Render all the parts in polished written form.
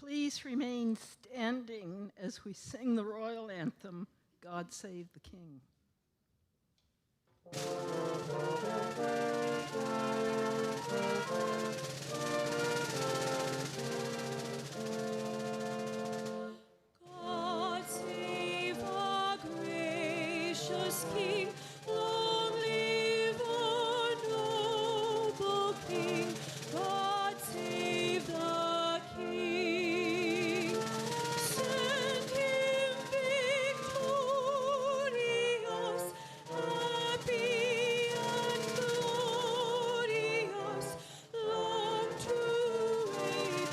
Please remain standing as we sing the royal anthem, God Save the King. God save our gracious King, long live our noble King. God save the King. Send him victorious, happy and glorious, long to reign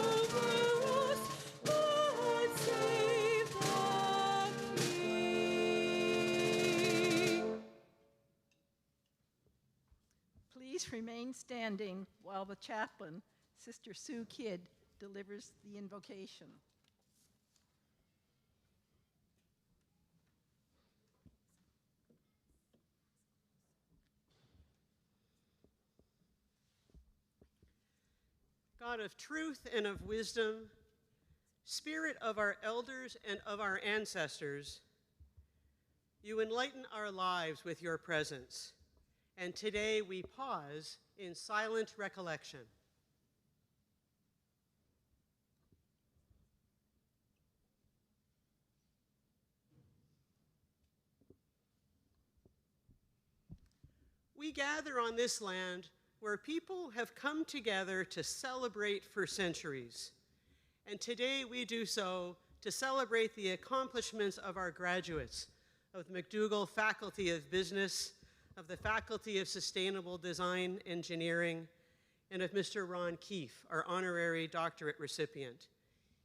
over us. God save the King. Please remain standing while the chaplain, Sister Sue Kidd, delivers the invocation. God of truth and of wisdom, Spirit of our elders and of our ancestors, you enlighten our lives with your presence, and today we pause in silent recollection. We gather on this land where people have come together to celebrate for centuries. And today we do so to celebrate the accomplishments of our graduates of the McDougall Faculty of Business, of the Faculty of Sustainable Design Engineering, and of Mr. Ron Keefe, our honorary doctorate recipient.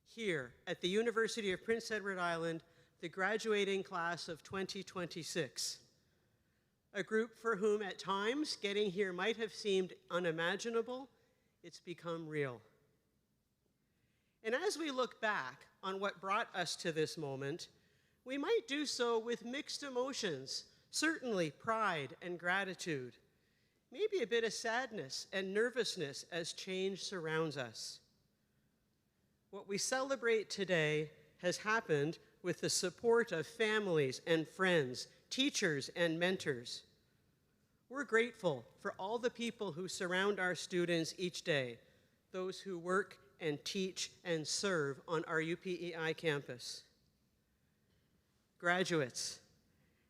Here at the University of Prince Edward Island, the graduating class of 2026. A group for whom at times getting here might have seemed unimaginable, it's become real. And as we look back on what brought us to this moment, we might do so with mixed emotions, certainly pride and gratitude, maybe a bit of sadness and nervousness as change surrounds us. What we celebrate today has happened with the support of families and friends, teachers and mentors. We're grateful for all the people who surround our students each day, those who work and teach and serve on our UPEI campus. Graduates,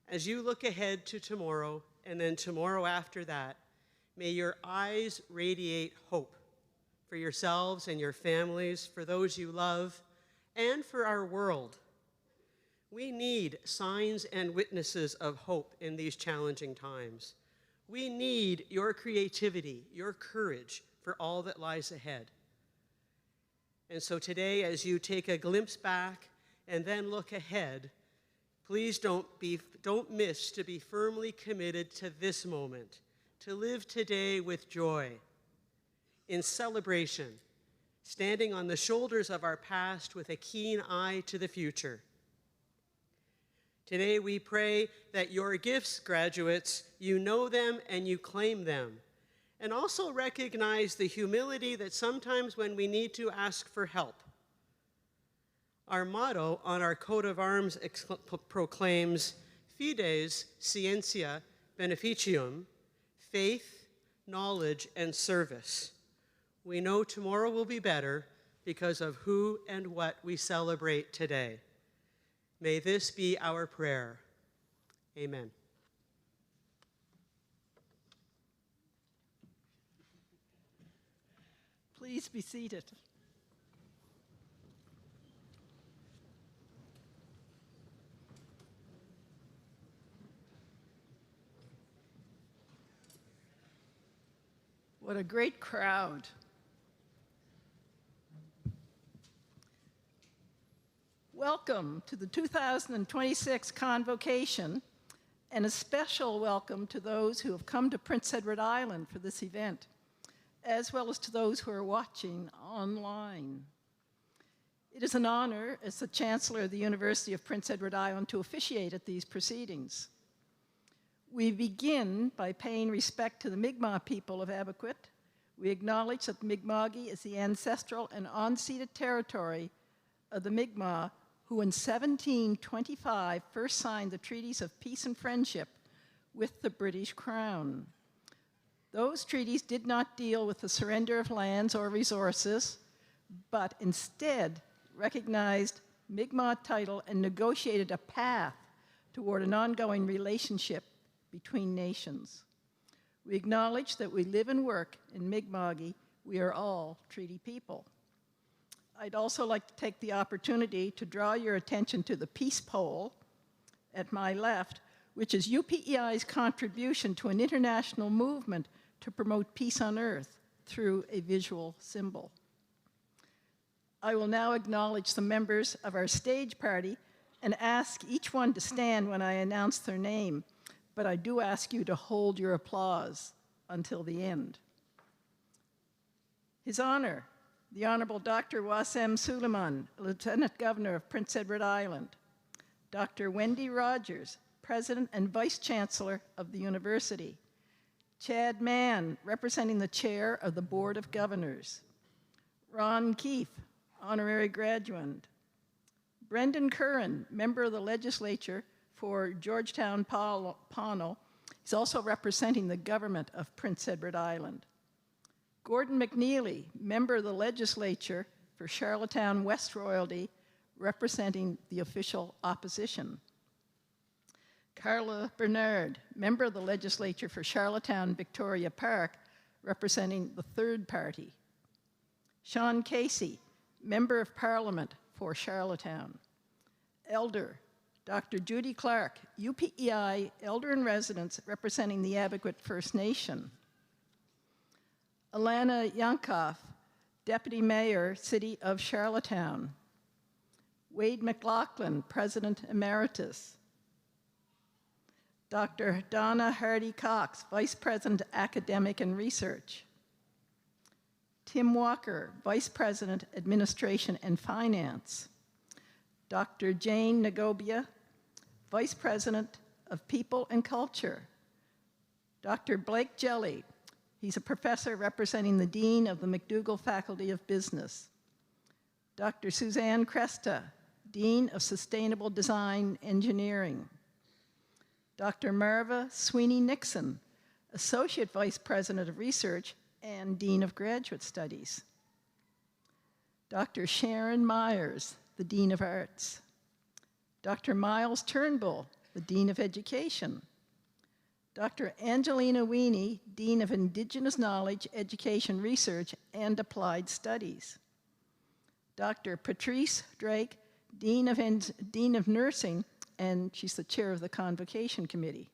as you look ahead to tomorrow and then tomorrow after that, may your eyes radiate hope for yourselves and your families, for those you love, and for our world. We need signs and witnesses of hope in these challenging times. We need your creativity, your courage for all that lies ahead. And so today, as you take a glimpse back and then look ahead, please don't miss to be firmly committed to this moment, to live today with joy, in celebration, standing on the shoulders of our past with a keen eye to the future. Today we pray that your gifts, graduates, you know them and you claim them, and also recognize the humility that sometimes when we need to ask for help. Our motto on our coat of arms proclaims, Fides Scientia Beneficium, faith, knowledge, and service. We know tomorrow will be better because of who and what we celebrate today. May this be our prayer. Amen. Please be seated. What a great crowd. Welcome to the 2026 Convocation, and a special welcome to those who have come to Prince Edward Island for this event, as well as to those who are watching online. It is an honor as the Chancellor of the University of Prince Edward Island to officiate at these proceedings. We begin by paying respect to the Mi'kmaq people of Abequit. We acknowledge that Mi'kmaq is the ancestral and unceded territory of the Mi'kmaq, who in 1725 first signed the treaties of peace and friendship with the British Crown. Those treaties did not deal with the surrender of lands or resources, but instead recognized Mi'kmaq title and negotiated a path toward an ongoing relationship between nations. We acknowledge that we live and work in Mi'kmaq. We are all treaty people. I'd also like to take the opportunity to draw your attention to the peace pole at my left, which is UPEI's contribution to an international movement to promote peace on earth through a visual symbol. I will now acknowledge the members of our stage party and ask each one to stand when I announce their name, but I do ask you to hold your applause until the end. His Honor, the Honorable Dr. Wassem Suleiman, Lieutenant Governor of Prince Edward Island. Dr. Wendy Rogers, President and Vice Chancellor of the University. Chad Mann, representing the Chair of the Board of Governors. Ron Keefe, Honorary Graduate. Brendan Curran, Member of the Legislature for Georgetown Pownal. He's also representing the government of Prince Edward Island. Gordon McNeely, Member of the Legislature for Charlottetown West Royalty, representing the official opposition. Carla Bernard, Member of the Legislature for Charlottetown Victoria Park, representing the third party. Sean Casey, Member of Parliament for Charlottetown. Elder Dr. Judy Clark, UPEI Elder in Residence, representing the Abequit First Nation. Alana Yankoff, Deputy Mayor, City of Charlottetown. Wade McLaughlin, President Emeritus. Dr. Donna Hardy Cox, Vice President, Academic and Research. Tim Walker, Vice President, Administration and Finance. Dr. Jane Nagobia, Vice President of People and Culture. Dr. Blake Jelly, he's a professor representing the Dean of the McDougall Faculty of Business. Dr. Suzanne Cresta, Dean of Sustainable Design Engineering. Dr. Marva Sweeney-Nixon, Associate Vice President of Research and Dean of Graduate Studies. Dr. Sharon Myers, the Dean of Arts. Dr. Miles Turnbull, the Dean of Education. Dr. Angelina Weaney, Dean of Indigenous Knowledge, Education Research, and Applied Studies. Dr. Patrice Drake, Dean of Nursing, and she's the chair of the Convocation Committee.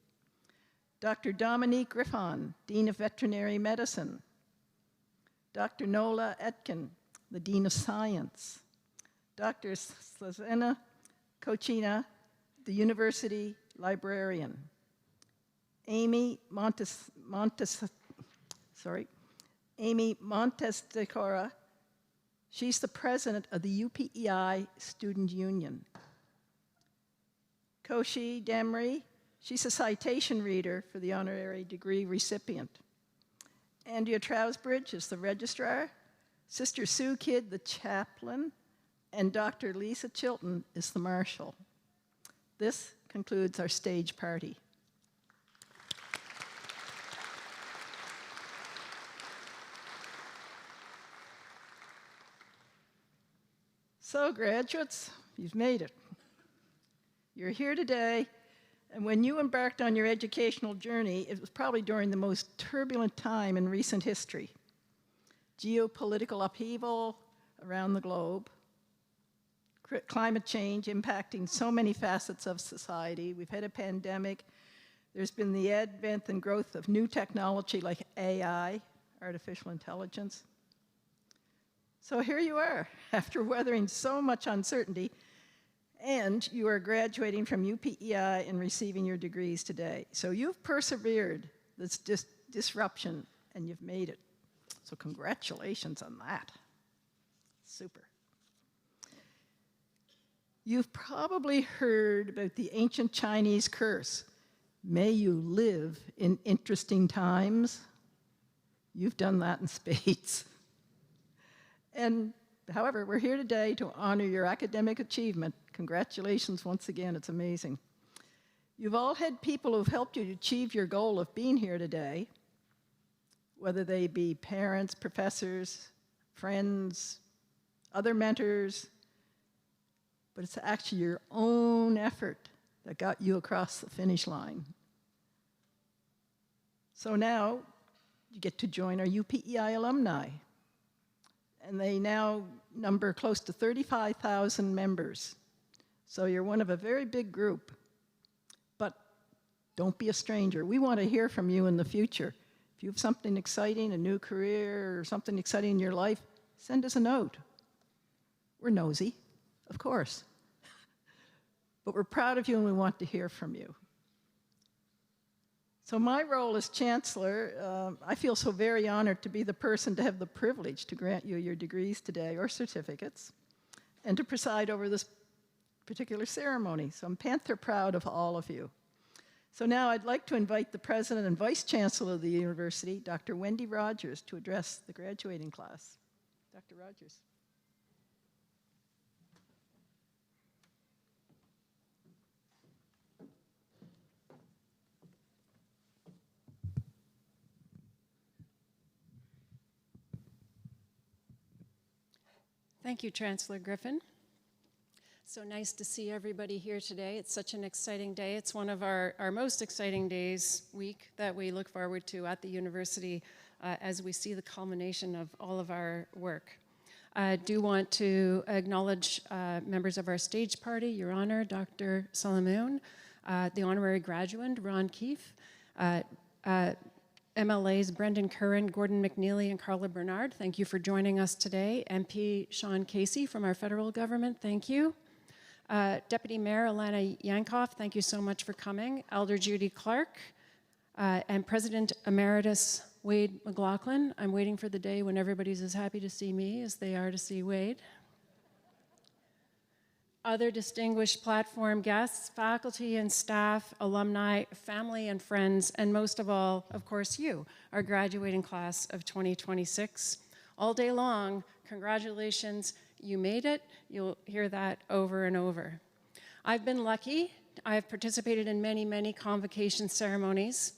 Dr. Dominique Griffon, Dean of Veterinary Medicine. Dr. Nola Etkin, the Dean of Science. Dr. Slazena Kochina, the University Librarian. Amy Montesdecora, she's the president of the UPEI Student Union. Koshi Demry, she's a citation reader for the honorary degree recipient. Andrea Trousbridge is the registrar. Sister Sue Kidd, the chaplain. And Dr. Lisa Chilton is the marshal. This concludes our stage party. So, graduates, you've made it. You're here today, and when you embarked on your educational journey, it was probably during the most turbulent time in recent history. Geopolitical upheaval around the globe, climate change impacting so many facets of society. We've had a pandemic. There's been the advent and growth of new technology like AI, artificial intelligence. So here you are, after weathering so much uncertainty, and you are graduating from UPEI and receiving your degrees today. So you've persevered this disruption, and you've made it. So congratulations on that. Super. You've probably heard about the ancient Chinese curse, may you live in interesting times. You've done that in spades. And however, we're here today to honor your academic achievement. Congratulations once again, it's amazing. You've all had people who've helped you to achieve your goal of being here today, whether they be parents, professors, friends, other mentors, but it's actually your own effort that got you across the finish line. So now you get to join our UPEI alumni, and they now number close to 35,000 members. So you're one of a very big group. But don't be a stranger. We want to hear from you in the future. If you have something exciting, a new career, or something exciting in your life, send us a note. We're nosy, of course. But we're proud of you and we want to hear from you. So my role as Chancellor, I feel so very honored to be the person to have the privilege to grant you your degrees today, or certificates, and to preside over this particular ceremony. So I'm Panther proud of all of you. So now I'd like to invite the President and Vice Chancellor of the University, Dr. Wendy Rogers, to address the graduating class. Dr. Rogers. Thank you, Chancellor Griffin. So nice to see everybody here today. It's such an exciting day. It's one of our most exciting week that we look forward to at the university as we see the culmination of all of our work. I do want to acknowledge members of our stage party, Your Honor, Dr. Salamoon, the honorary graduate, Ron Keefe, MLAs Brendan Curran, Gordon McNeely, and Carla Bernard. Thank you for joining us today. MP Sean Casey from our federal government, thank you. Deputy Mayor Alana Yankoff, thank you so much for coming. Elder Judy Clark, and President Emeritus Wade McLaughlin. I'm waiting for the day when everybody's as happy to see me as they are to see Wade. Other distinguished platform guests, faculty and staff, alumni, family and friends, and most of all, of course, you, our graduating class of 2026. All day long, congratulations, you made it. You'll hear that over and over. I've been lucky. I've participated in many, many convocation ceremonies.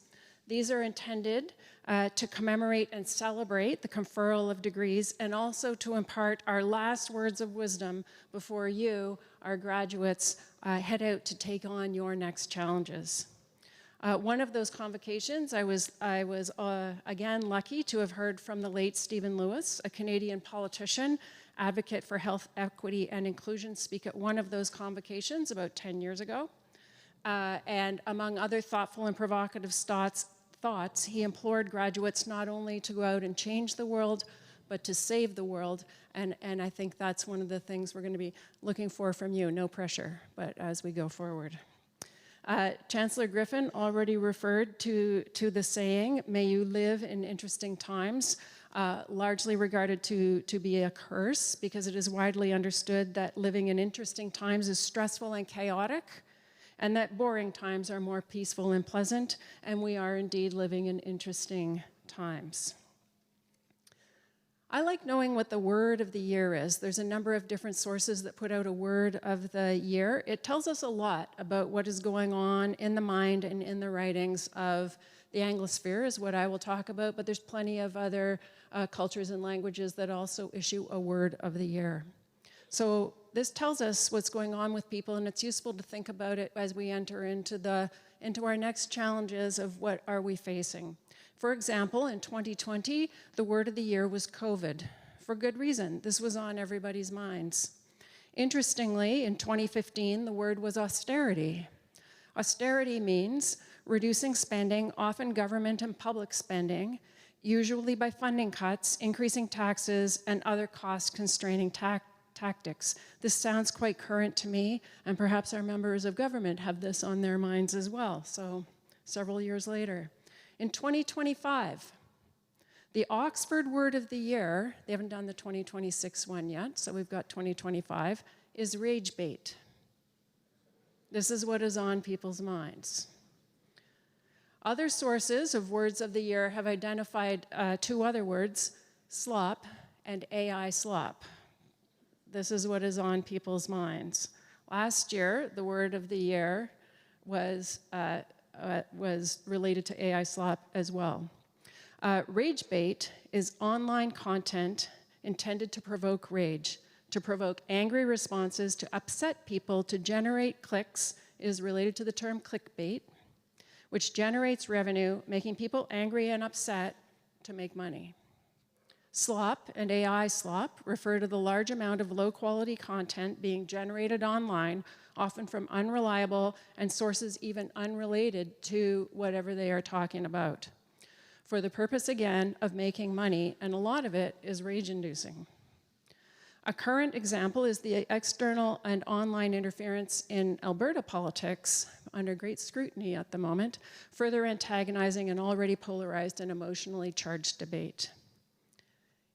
These are intended to commemorate and celebrate the conferral of degrees and also to impart our last words of wisdom before you, our graduates, head out to take on your next challenges. One of those convocations, I was again lucky to have heard from the late Stephen Lewis, a Canadian politician, advocate for health equity and inclusion, speak at one of those convocations about 10 years ago. And among other thoughtful and provocative thoughts, he implored graduates not only to go out and change the world, but to save the world. And I think that's one of the things we're going to be looking for from you. No pressure, but as we go forward. Chancellor Griffin already referred to the saying, may you live in interesting times, largely regarded to be a curse, because it is widely understood that living in interesting times is stressful and chaotic, and that boring times are more peaceful and pleasant, and we are indeed living in interesting times. I like knowing what the word of the year is. There's a number of different sources that put out a word of the year. It tells us a lot about what is going on in the mind and in the writings of the Anglosphere, is what I will talk about, but there's plenty of other cultures and languages that also issue a word of the year. So this tells us what's going on with people, and it's useful to think about it as we enter into our next challenges of what are we facing. For example, in 2020, the word of the year was COVID. For good reason. This was on everybody's minds. Interestingly, in 2015, the word was austerity. Austerity means reducing spending, often government and public spending, usually by funding cuts, increasing taxes, and other cost-constraining tactics. This sounds quite current to me, and perhaps our members of government have this on their minds as well, so several years later. In 2025, the Oxford word of the year, they haven't done the 2026 one yet, so we've got 2025, is rage bait. This is what is on people's minds. Other sources of words of the year have identified two other words, slop and AI slop. This is what is on people's minds. Last year, the word of the year was related to AI slop as well. Rage bait is online content intended to provoke rage, to provoke angry responses, to upset people, to generate clicks. It is related to the term clickbait, which generates revenue, making people angry and upset to make money. Slop and AI slop refer to the large amount of low-quality content being generated online, often from unreliable and sources even unrelated to whatever they are talking about, for the purpose, again, of making money, and a lot of it is rage-inducing. A current example is the external and online interference in Alberta politics, under great scrutiny at the moment, further antagonizing an already polarized and emotionally charged debate.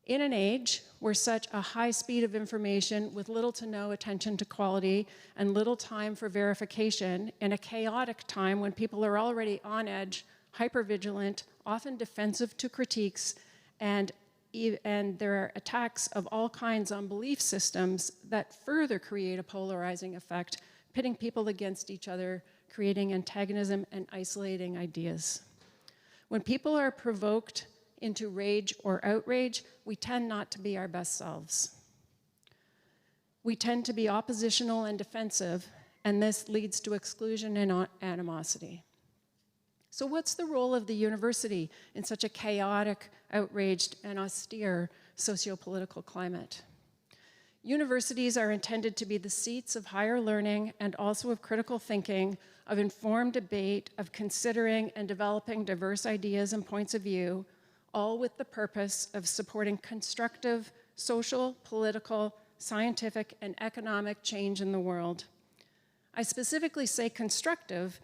In an age where such a high speed of information with little to no attention to quality and little time for verification, in a chaotic time when people are already on edge, hypervigilant, often defensive to critiques, and there are attacks of all kinds on belief systems that further create a polarizing effect, pitting people against each other, creating antagonism and isolating ideas. When people are provoked into rage or outrage, we tend not to be our best selves. We tend to be oppositional and defensive, and this leads to exclusion and animosity. So what's the role of the university in such a chaotic, outraged, and austere socio-political climate? Universities are intended to be the seats of higher learning and also of critical thinking, of informed debate, of considering and developing diverse ideas and points of view, all with the purpose of supporting constructive social, political, scientific, and economic change in the world. I specifically say constructive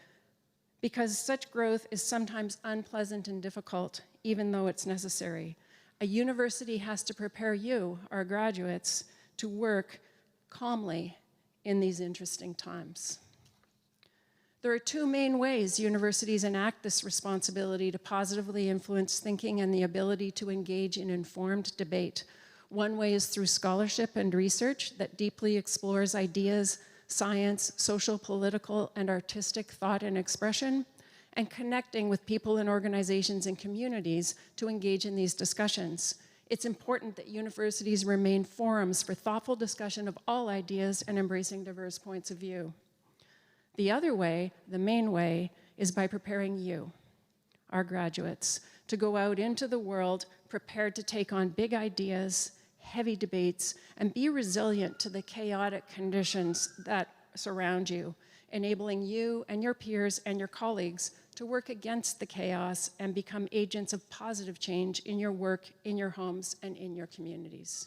because such growth is sometimes unpleasant and difficult, even though it's necessary. A university has to prepare you, our graduates, to work calmly in these interesting times. There are two main ways universities enact this responsibility to positively influence thinking and the ability to engage in informed debate. One way is through scholarship and research that deeply explores ideas, science, social, political, and artistic thought and expression, and connecting with people and organizations and communities to engage in these discussions. It's important that universities remain forums for thoughtful discussion of all ideas and embracing diverse points of view. The other way, the main way, is by preparing you, our graduates, to go out into the world prepared to take on big ideas, heavy debates, and be resilient to the chaotic conditions that surround you, enabling you and your peers and your colleagues to work against the chaos and become agents of positive change in your work, in your homes, and in your communities.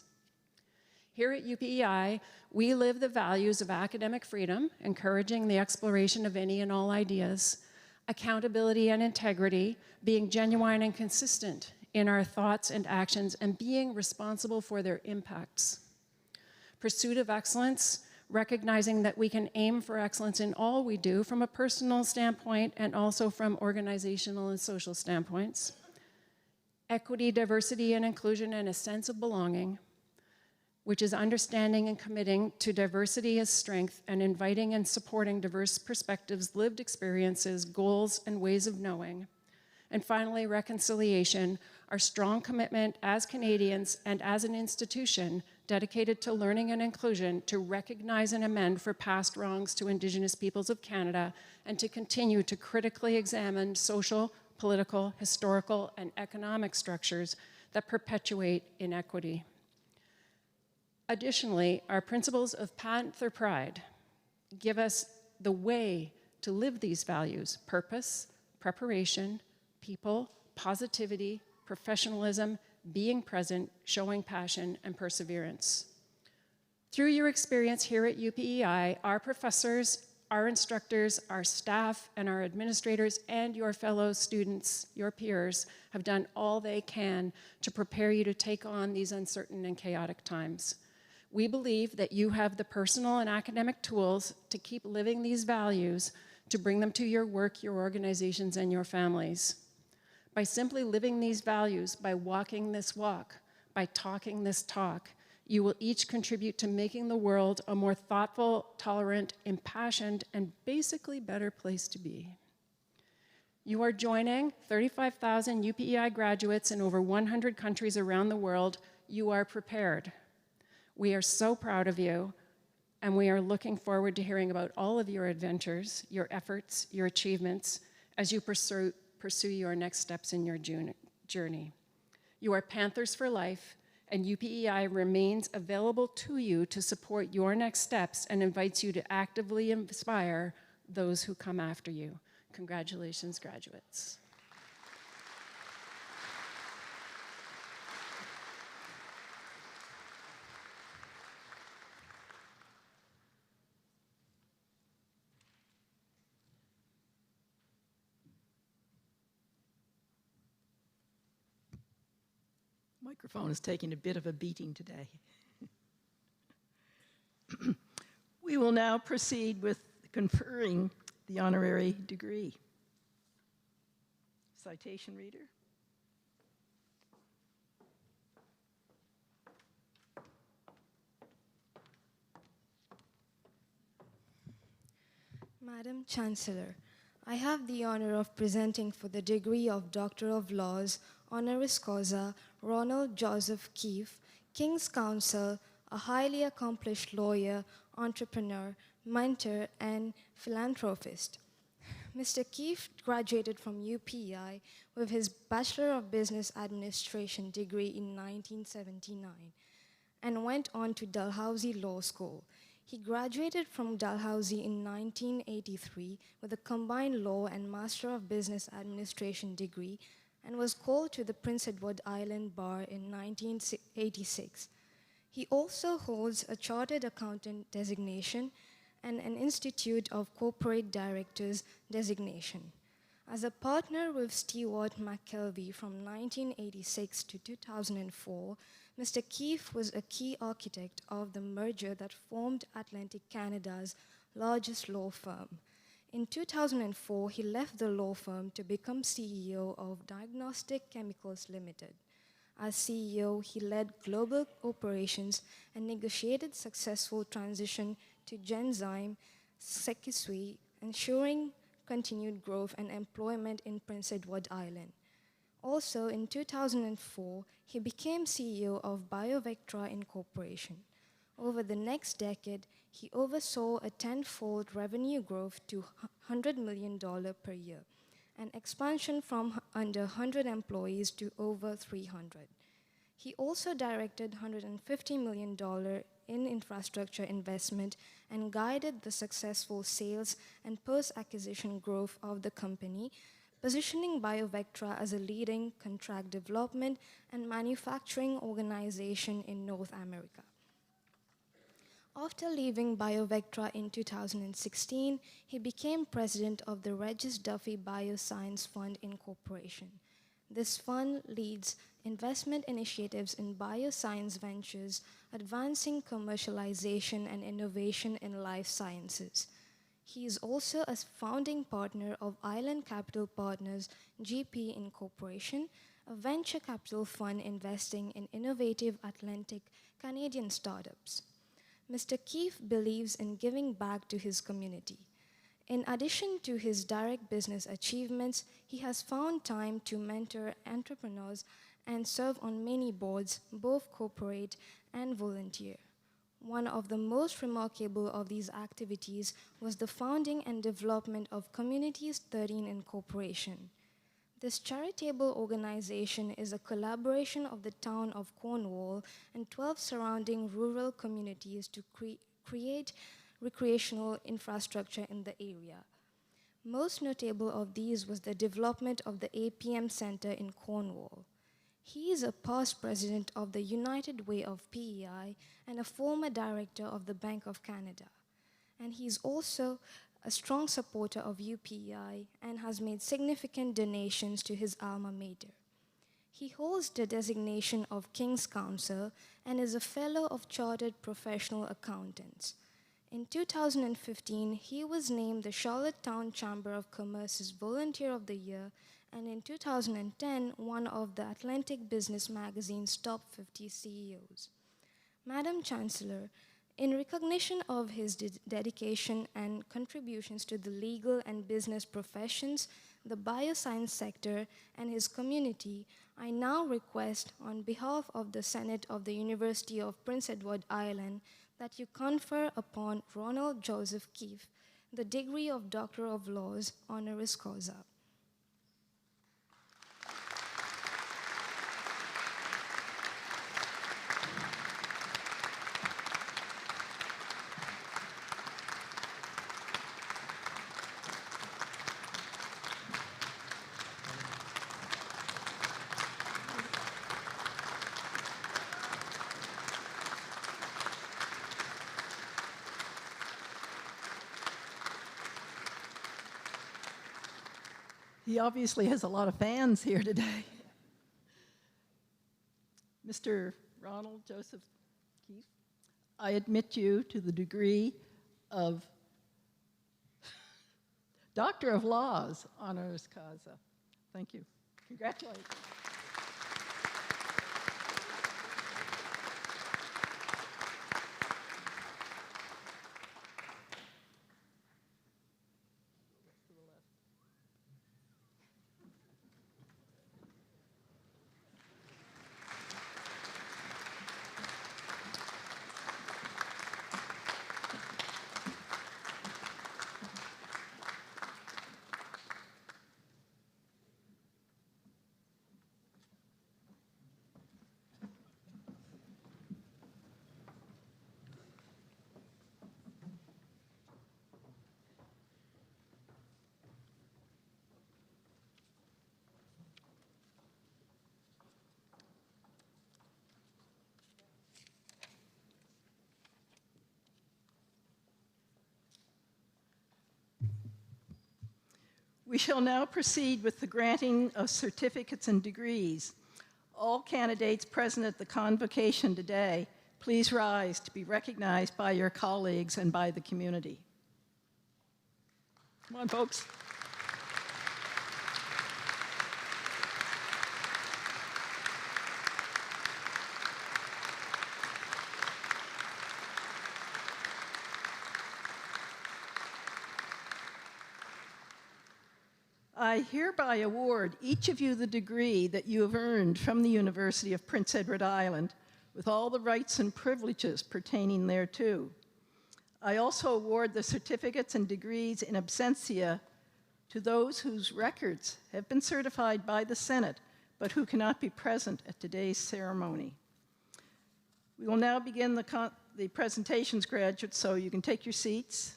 Here at UPEI, we live the values of academic freedom, encouraging the exploration of any and all ideas, accountability and integrity, being genuine and consistent in our thoughts and actions, and being responsible for their impacts. Pursuit of excellence, recognizing that we can aim for excellence in all we do from a personal standpoint and also from organizational and social standpoints. Equity, diversity, and inclusion, and a sense of belonging, which is understanding and committing to diversity as strength and inviting and supporting diverse perspectives, lived experiences, goals, and ways of knowing. And finally, reconciliation, our strong commitment as Canadians and as an institution dedicated to learning and inclusion to recognize and amend for past wrongs to Indigenous peoples of Canada and to continue to critically examine social, political, historical, and economic structures that perpetuate inequity. Additionally, our principles of Panther Pride give us the way to live these values: purpose, preparation, people, positivity, professionalism, being present, showing passion, and perseverance. Through your experience here at UPEI, our professors, our instructors, our staff, and our administrators, and your fellow students, your peers, have done all they can to prepare you to take on these uncertain and chaotic times. We believe that you have the personal and academic tools to keep living these values, to bring them to your work, your organizations, and your families. By simply living these values, by walking this walk, by talking this talk, you will each contribute to making the world a more thoughtful, tolerant, impassioned, and basically better place to be. You are joining 35,000 UPEI graduates in over 100 countries around the world. You are prepared. We are so proud of you, and we are looking forward to hearing about all of your adventures, your efforts, your achievements, as you pursue your next steps in your journey. You are Panthers for life, and UPEI remains available to you to support your next steps and invites you to actively inspire those who come after you. Congratulations, graduates. Microphone is taking a bit of a beating today. We will now proceed with conferring the honorary degree. Citation reader. Madam Chancellor, I have the honor of presenting for the degree of Doctor of Laws, honoris causa, Ronald Joseph Keefe, King's Counsel, a highly accomplished lawyer, entrepreneur, mentor, and philanthropist. Mr. Keefe graduated from UPEI with his Bachelor of Business Administration degree in 1979 and went on to Dalhousie Law School. He graduated from Dalhousie in 1983 with a combined law and Master of Business Administration degree and was called to the Prince Edward Island Bar in 1986. He also holds a Chartered Accountant designation and an Institute of Corporate Directors designation. As a partner with Stewart McKelvey from 1986 to 2004, Mr. Keefe was a key architect of the merger that formed Atlantic Canada's largest law firm. In 2004, he left the law firm to become CEO of Diagnostic Chemicals Limited. As CEO, he led global operations and negotiated successful transition to Genzyme Sekisui, ensuring continued growth and employment in Prince Edward Island. Also, in 2004, he became CEO of BioVectra Incorporation. Over the next decade, he oversaw a tenfold revenue growth to $100 million per year, an expansion from under 100 employees to over 300. He also directed $150 million in infrastructure investment and guided the successful sales and post-acquisition growth of the company, positioning BioVectra as a leading contract development and manufacturing organization in North America. After leaving BioVectra in 2016, he became president of the Regis Duffy Bioscience Fund Incorporation. This fund leads investment initiatives in bioscience ventures, advancing commercialization and innovation in life sciences. He is also a founding partner of Island Capital Partners GP Incorporation, a venture capital fund investing in innovative Atlantic Canadian startups. Mr. Keefe believes in giving back to his community. In addition to his direct business achievements, he has found time to mentor entrepreneurs and serve on many boards, both corporate and volunteer. One of the most remarkable of these activities was the founding and development of Communities 13 Incorporation. This charitable organization is a collaboration of the town of Cornwall and 12 surrounding rural communities to create recreational infrastructure in the area. Most notable of these was the development of the APM Center in Cornwall. He is a past president of the United Way of PEI and a former director of the Bank of Canada. And he's also a strong supporter of UPEI and has made significant donations to his alma mater. He holds the designation of King's Counsel and is a fellow of Chartered Professional Accountants. In 2015, he was named the Charlottetown Chamber of Commerce's Volunteer of the Year, and in 2010, one of the Atlantic Business Magazine's top 50 CEOs. Madam Chancellor, in recognition of his dedication and contributions to the legal and business professions, the bioscience sector, and his community, I now request, on behalf of the Senate of the University of Prince Edward Island, that you confer upon Ronald Joseph Keefe the degree of Doctor of Laws, honoris causa. He obviously has a lot of fans here today. Mr. Ronald Joseph Keefe, I admit you to the degree of Doctor of Laws, honoris causa. Thank you. Congratulations. We shall now proceed with the granting of certificates and degrees. All candidates present at the convocation today, please rise to be recognized by your colleagues and by the community. Come on, folks. I hereby award each of you the degree that you have earned from the University of Prince Edward Island, with all the rights and privileges pertaining thereto. I also award the certificates and degrees in absentia to those whose records have been certified by the Senate, but who cannot be present at today's ceremony. We will now begin the presentations, graduates, so you can take your seats.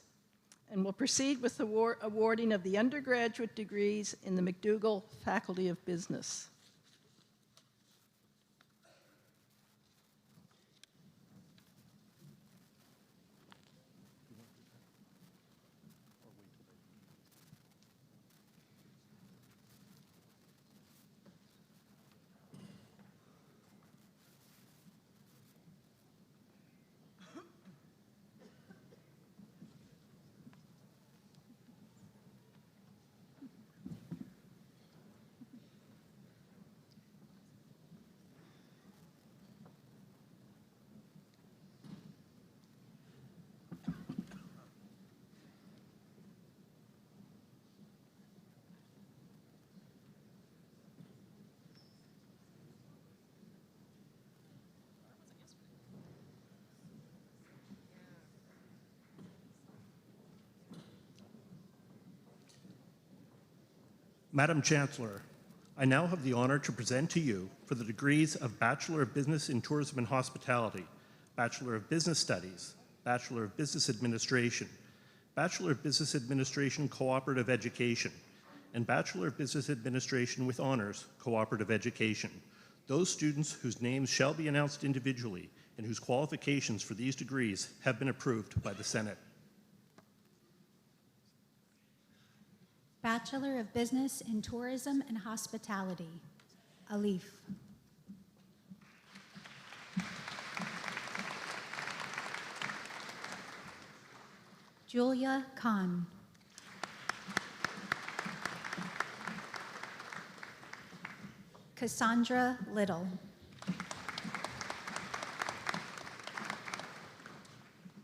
And we'll proceed with the awarding of the undergraduate degrees in the McDougall Faculty of Business. Madam Chancellor, I now have the honor to present to you for the degrees of Bachelor of Business in Tourism and Hospitality, Bachelor of Business Studies, Bachelor of Business Administration, Bachelor of Business Administration Cooperative Education, and Bachelor of Business Administration with Honors Cooperative Education. Those students whose names shall be announced individually and whose qualifications for these degrees have been approved by the Senate. Bachelor of Business in Tourism and Hospitality, Alif. Julia Khan. Cassandra Little.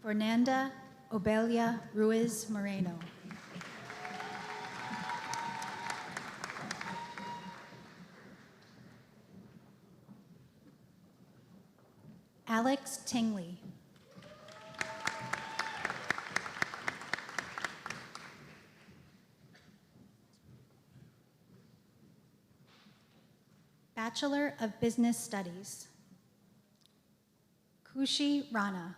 Fernanda Obelia Ruiz Moreno. Alex Tingley. Bachelor of Business Studies. Kushi Rana.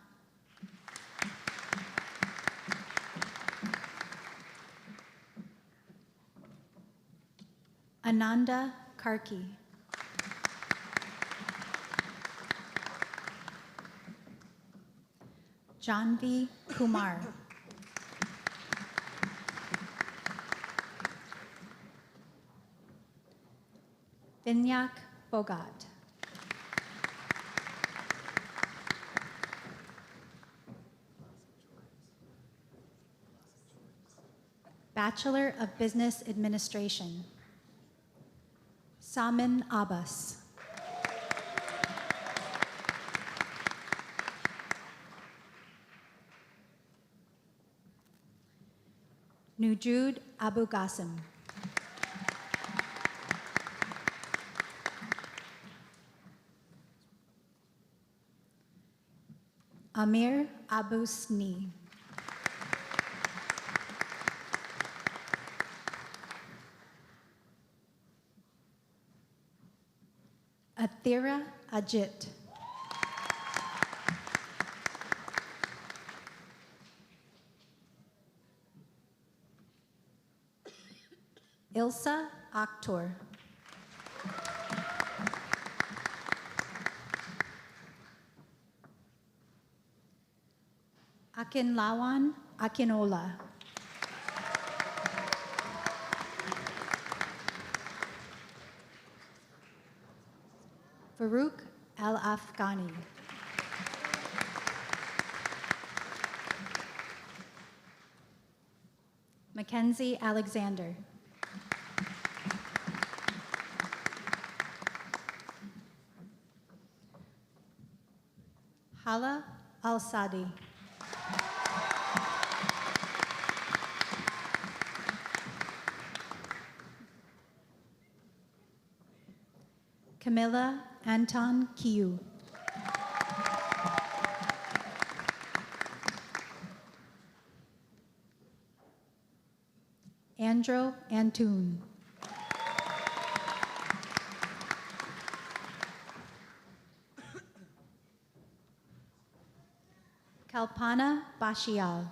Ananda Karki. Janvi Kumar. Vinyak Bogat. Bachelor of Business Administration. Samin Abbas. Nujud Abu Ghasim. Amir Abu Sni. Athira Ajit. Ilsa Akhtor. Akinlawan Akinola. Farouk Al-Afghani. Mackenzie Alexander. Hala Al-Sadi. Camilla Anton Kiu. Andro Antun. Kalpana Bashial.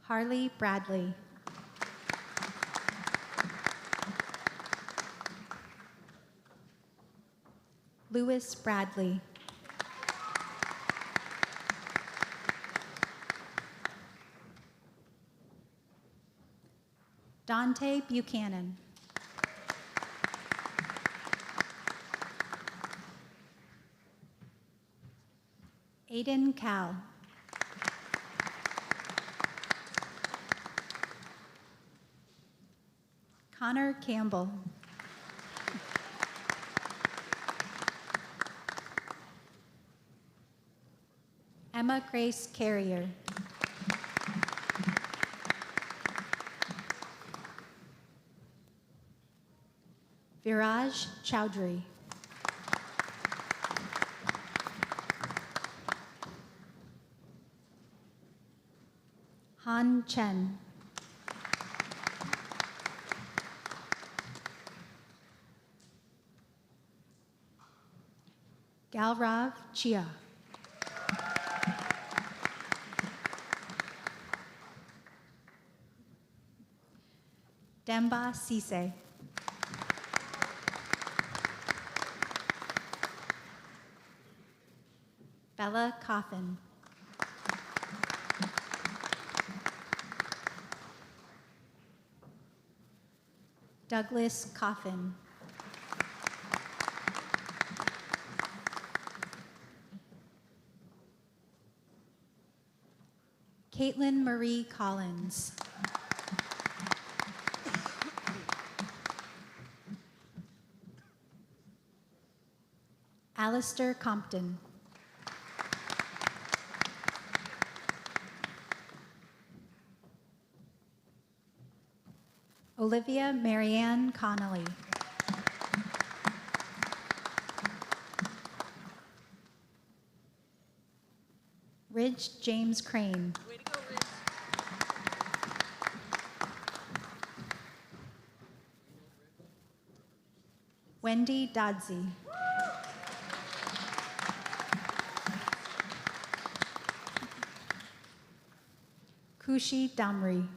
Harley Bradley. Louis Bradley. Dante Buchanan. Aiden Cal. Connor Campbell. Emma Grace Carrier. Viraj Chowdhury. Han Chen. Galrav Chia. Demba Sise. Bella Coffin. Douglas Coffin. Caitlin Marie Collins. Alistair Compton. Olivia Marianne Connolly. Ridge James Crane. Way to go, Rich. Wendy Dodsey. Kushi Damri.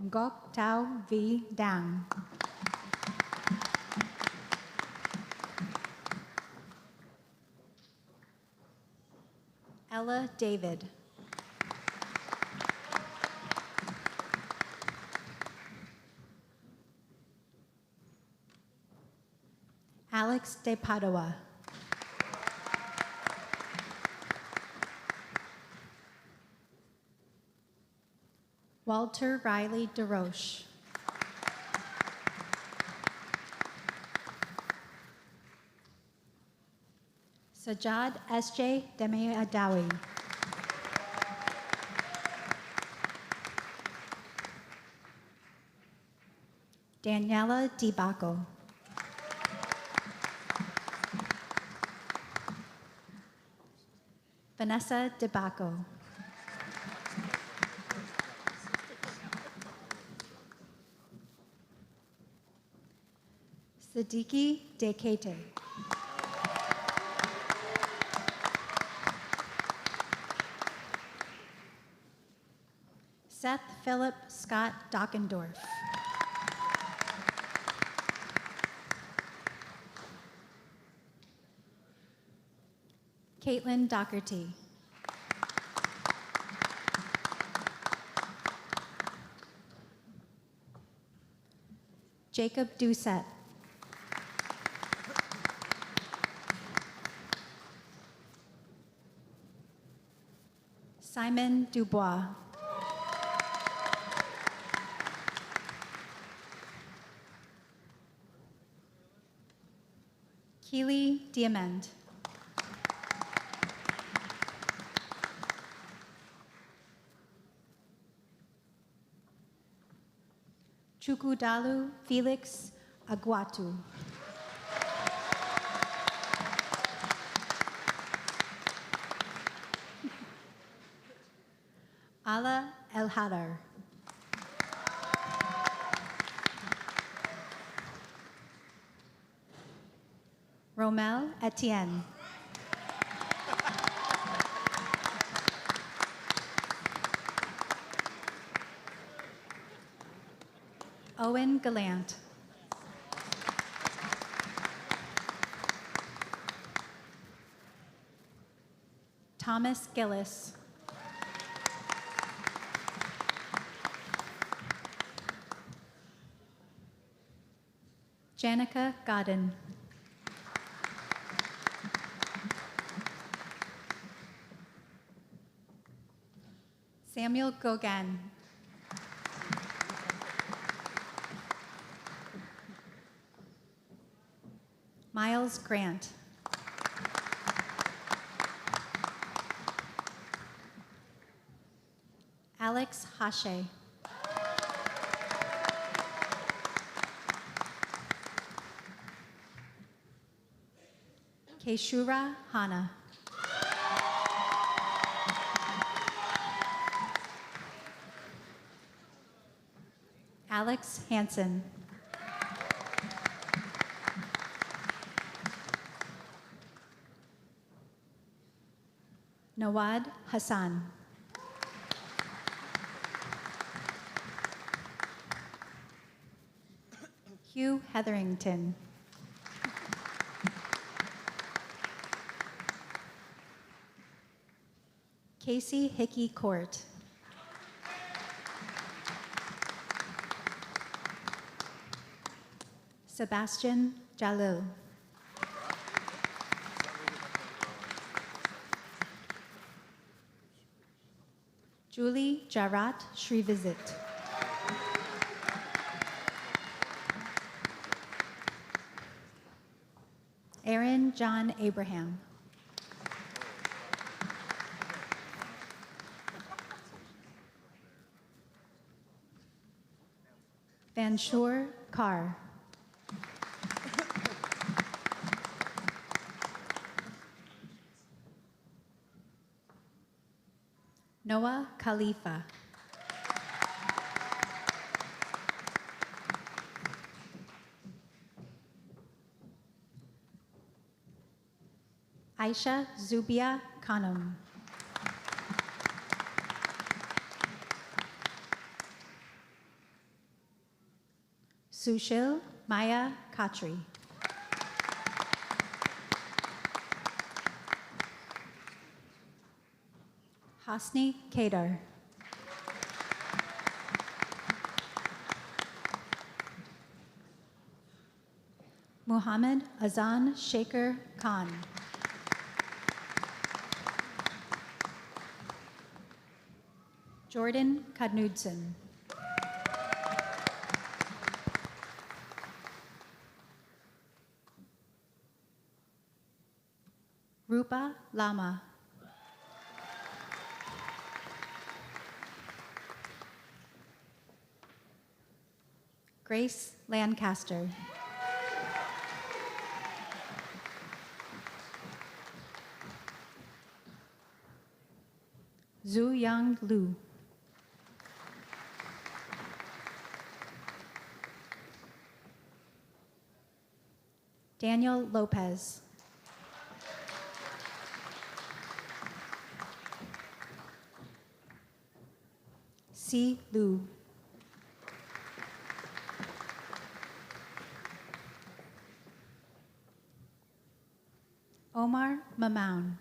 Ngok Tao V. Dang. Ella David. Alex De Padua. Walter Riley DeRoche. Sajad S.J. Demeadawi. Daniela DiBacco. Vanessa DeBacco. Siddiqui Dekete. Seth Philip Scott Dockendorf. Caitlin Doherty. Jacob Doucette. Simon Dubois. Keely Diamond. Chukwudalu Felix Aguatu. Ala El Hadar. Romel Etienne. Owen Gallant. Thomas Gillis. Janica Godden. Samuel Gogan. Miles Grant. Alex Hashe. Keshura Hana. Alex Hansen. Nawad Hassan. Hugh Hetherington. Casey Hickey Court. Sebastian Jalil. Julie Jarat Shrivizit. Aaron John Abraham. Vanshur Carr. Noah Khalifa. Aisha Zubia Khanum. Sushil Maya Khatri. Hasni Kedar. Muhammad Azan Shaker Khan. Jordan Kadnudsen. Rupa Lama. Grace Lancaster. Zhu Yang Lu. Daniel Lopez. C. Lu. Omar Mamoun.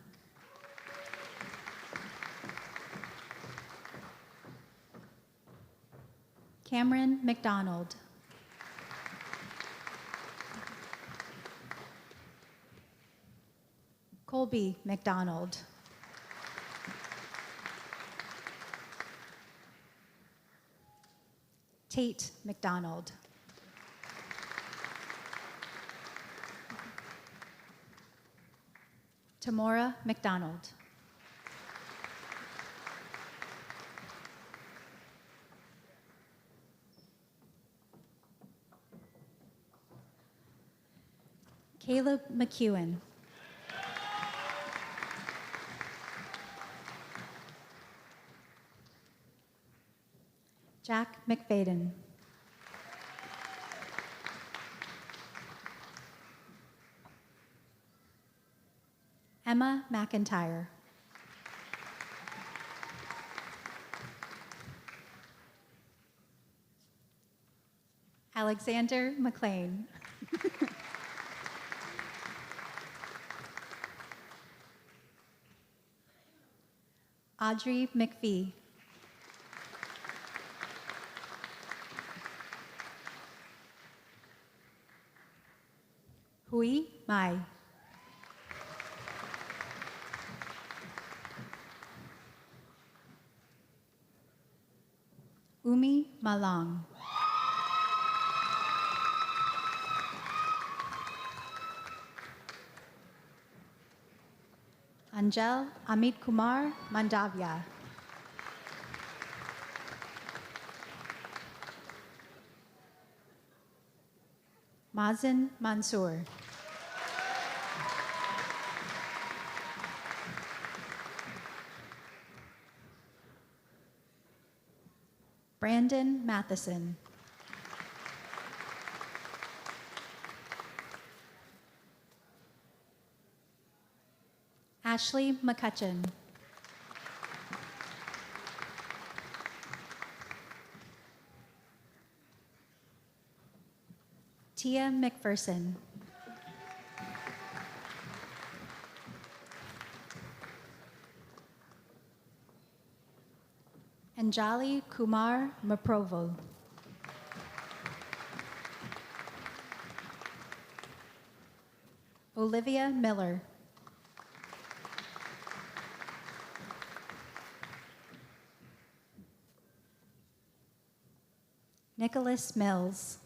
Cameron McDonald. Colby McDonald. Tate McDonald. Tamora McDonald. Caleb McEwen. Jack McFadden. Emma McIntyre. Alexander McLean. Audrey McPhee. Hui Mai. Umi Malang. Anjel Amit Kumar Mandavia. Mazen Mansour. Brandon Matheson. Ashley McCutcheon. Tia McPherson. Anjali Kumar Maprovo. Olivia Miller. Nicholas Mills.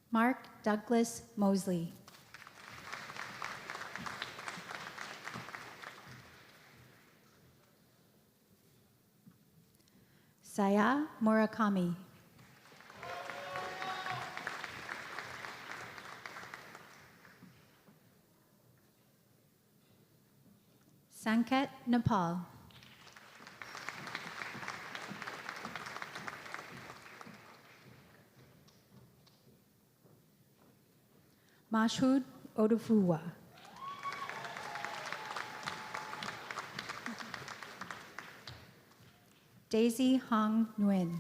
Mark Douglas Mosley. Saya Murakami. Sanket Nepal. Mashhud Odufuwa. Daisy Hong Nguyen.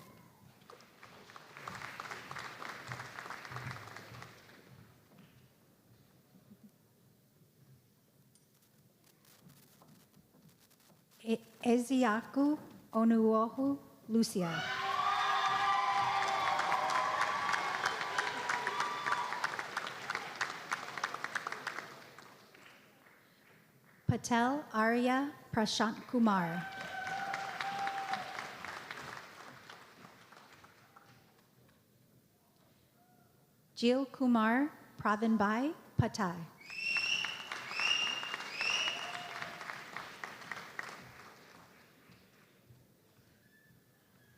Eziaku Onuohu Lucia. Patel Arya Prashant Kumar. Jil Kumar Pravinbai Patai.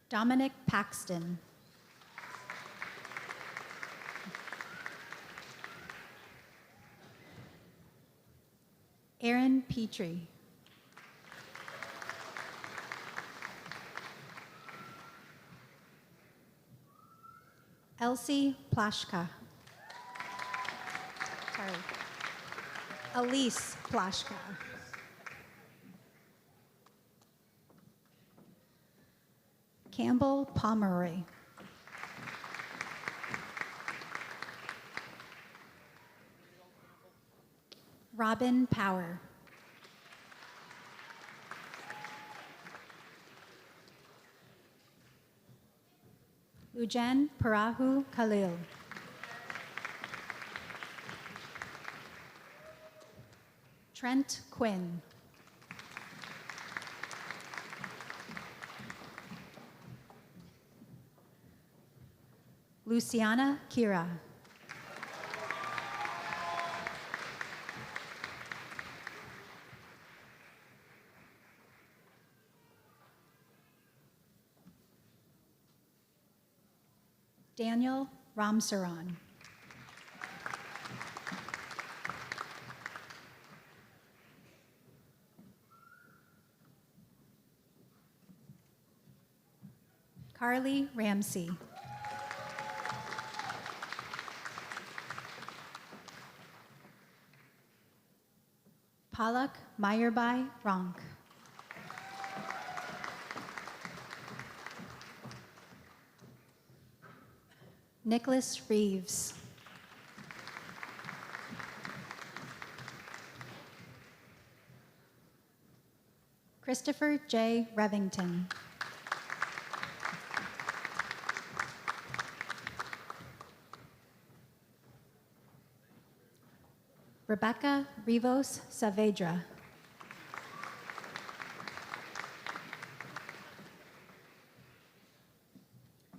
Dominic Paxton. Aaron Petrie. Elsie Plashka. Sorry. Elise Plashka. Campbell Pomeroy. Robin Power. Ujan Parahu Khalil. Trent Quinn. Luciana Kira. Daniel Ramsaran. Carly Ramsey. Palak Mayerbai Ronk. Nicholas Reeves. Christopher J. Revington. Rebecca Rivos Saavedra.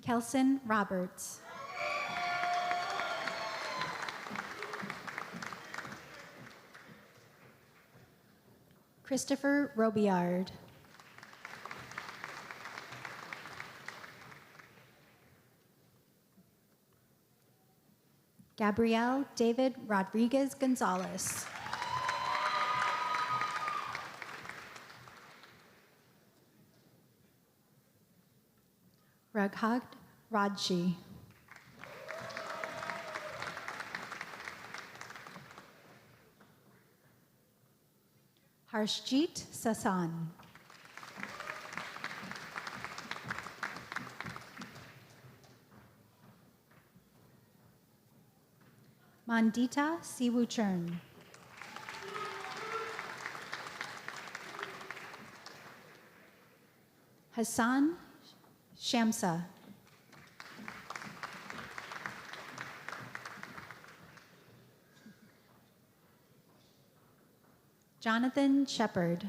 Kelson Roberts. Christopher Robillard. Gabrielle David Rodriguez Gonzalez. Raghad Rajshi. Harshjeet Sasan. Mandita Siwuchern. Hassan Shamsa. Jonathan Shepard.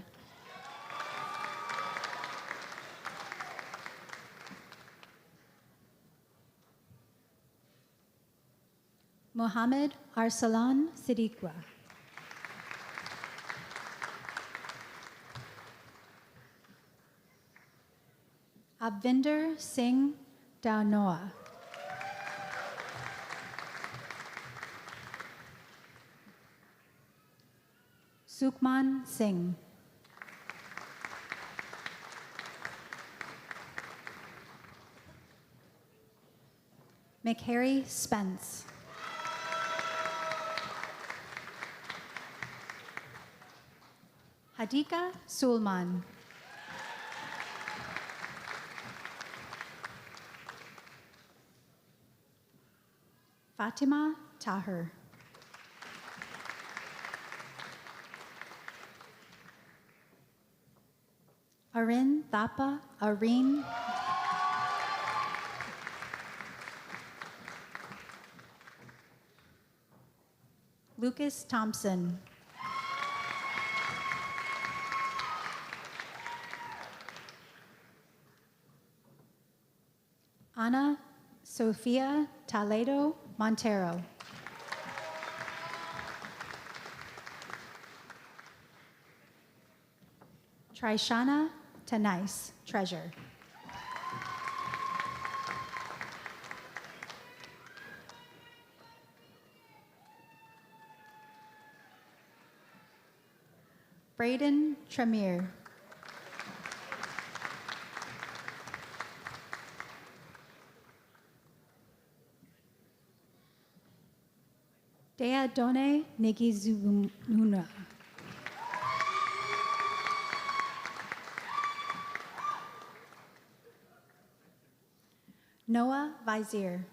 Mohammed Arsalan Siddiqua. Abvinder Singh Daunoa. Sukhman Singh. McHarry Spence. Hadika Sulman. Fatima Tahir. Arin Thapa Arin. Lucas Thompson. Ana Sofia Toledo Montero. Trishana Tanais, Treasure. Braden Tremere. Dea Done Nigizununa. Noah Vizier.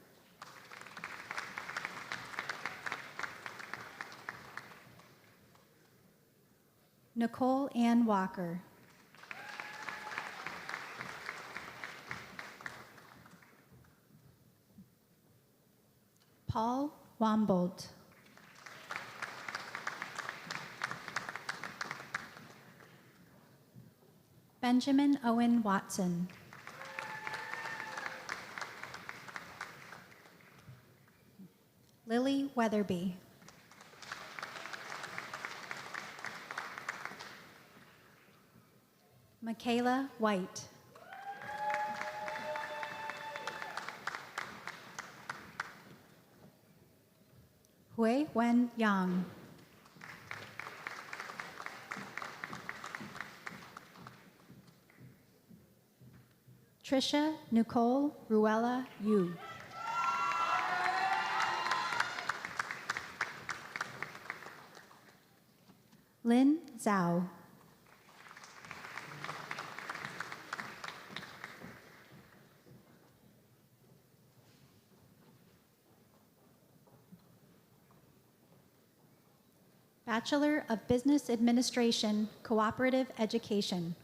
Nicole Ann Walker. Paul Wambold. Benjamin Owen Watson. Lily Weatherby. Michaela White. Hui Wen Yang. Trisha Nicole Ruella Yu. Lin Zhao. Bachelor of Business Administration, Cooperative Education,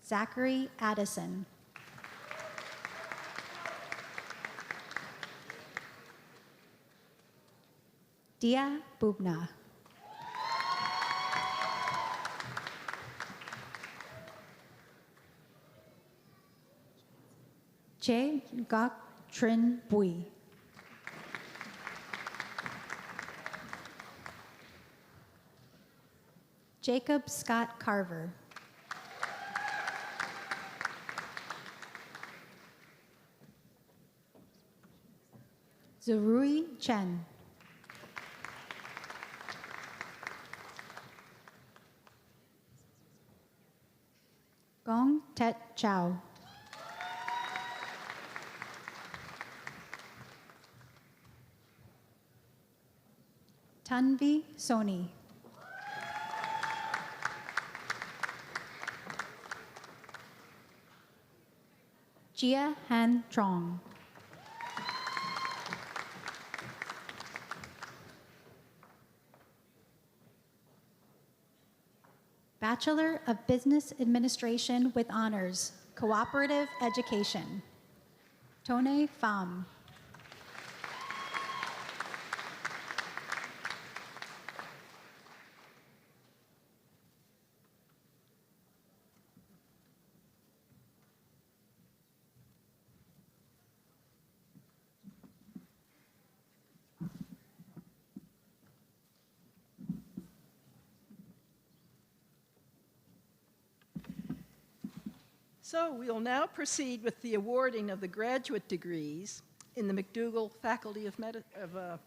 Zachary Addison. Dia Bubna. Che Gok Trin Bui. Jacob Scott Carver. Zurui Chen. Gong Tet Chow. Tanvi Soni. Jia Han Trong. Bachelor of Business Administration with Honors, Cooperative Education, Tone Pham. So we'll now proceed with the awarding of the graduate degrees in the McDougall Faculty of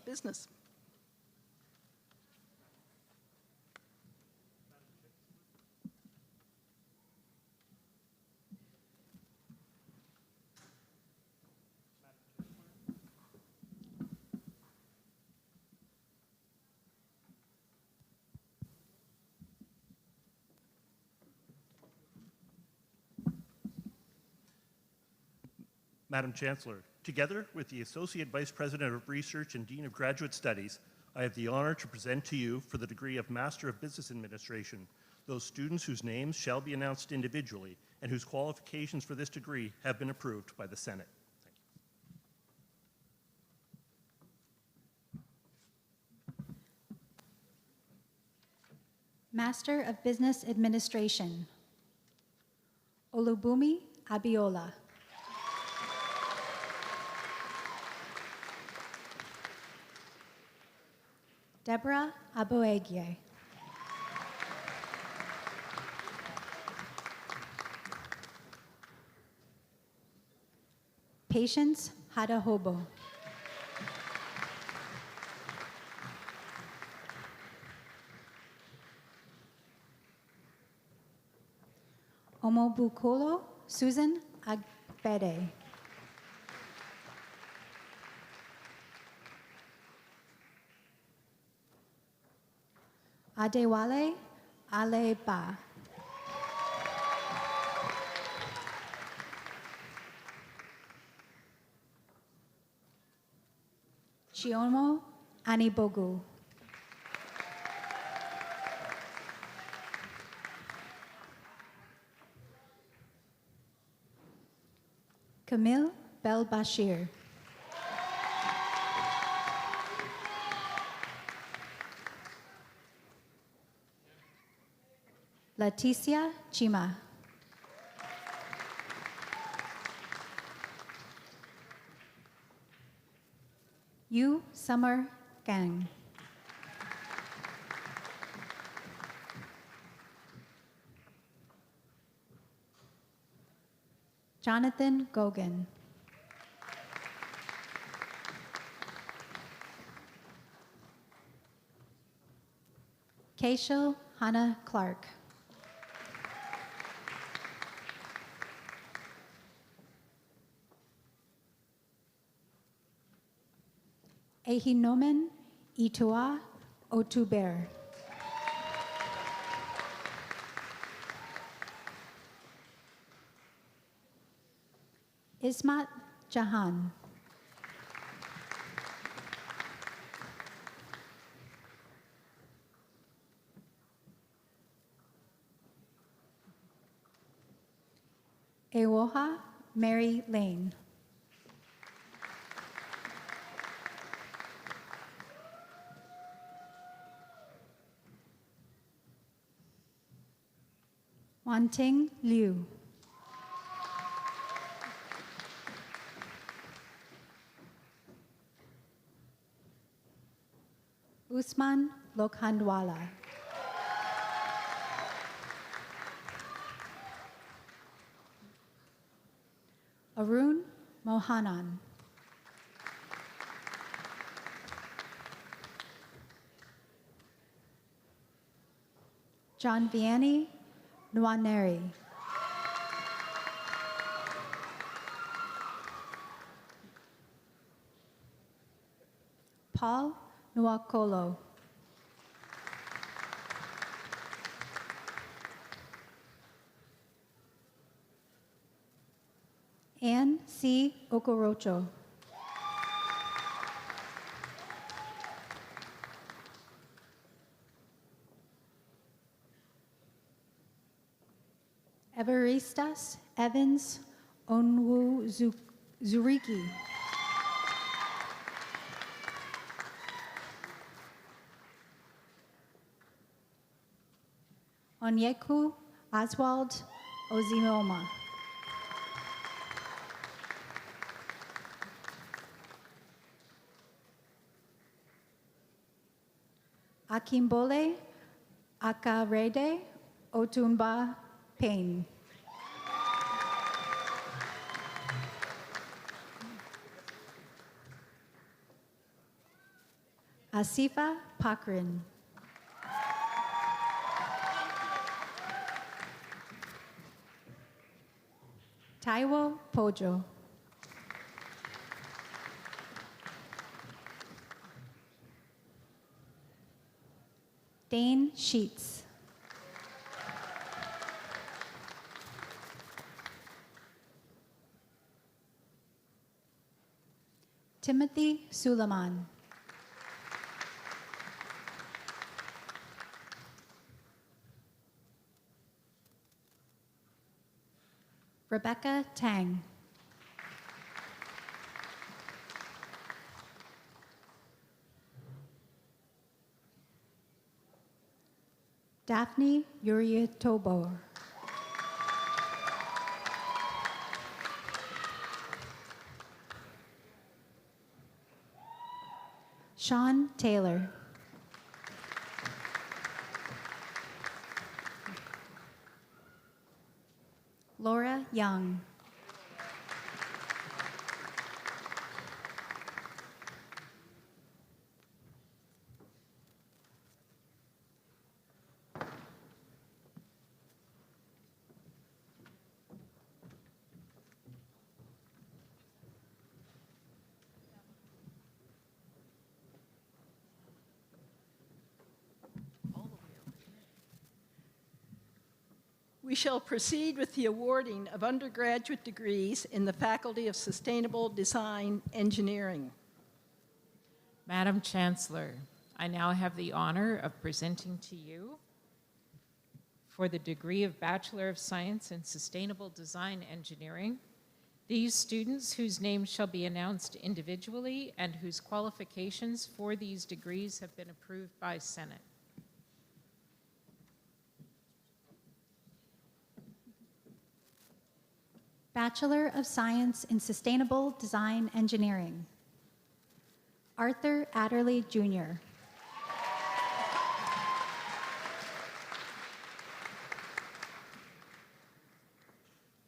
Business. Madam Chancellor, together with the Associate Vice President of Research and Dean of Graduate Studies, I have the honor to present to you for the degree of Master of Business Administration those students whose names shall be announced individually and whose qualifications for this degree have been approved by the Senate. Master of Business Administration, Olubumi Abiola. Deborah Aboegie. Patience Hadahobo. Omobukolo Susan Agbede. Adewale Aleba. Chiomo Anibogu. Camille Belbashir. Leticia Chima. Yu Summer Gang. Jonathan Gogan. Keishel Hannah Clark. Ehinomen Itua Otuber. Ismat Jahan. Ewoha Mary Lane. Wanting Liu. Usman Lokhandwala. Arun Mohanan. John Vianney Nwaneri. Paul Nwakolo. Anne C. Okorocho. Everestas Evans Onwu Zuriki. Onyeku Oswald Ozimoma. Akimbole Akarede Otunba Payne. Asifa Pakrin. Taiwo Pojo. Dane Sheets. Timothy Suleiman. Rebecca Tang. Daphne Uriatobo. Sean Taylor. Laura Young. We shall proceed with the awarding of undergraduate degrees in the Faculty of Sustainable Design Engineering. Madam Chancellor, I now have the honor of presenting to you for the degree of Bachelor of Science in Sustainable Design Engineering, these students whose names shall be announced individually and whose qualifications for these degrees have been approved by Senate. Bachelor of Science in Sustainable Design Engineering. Arthur Adderley, Jr.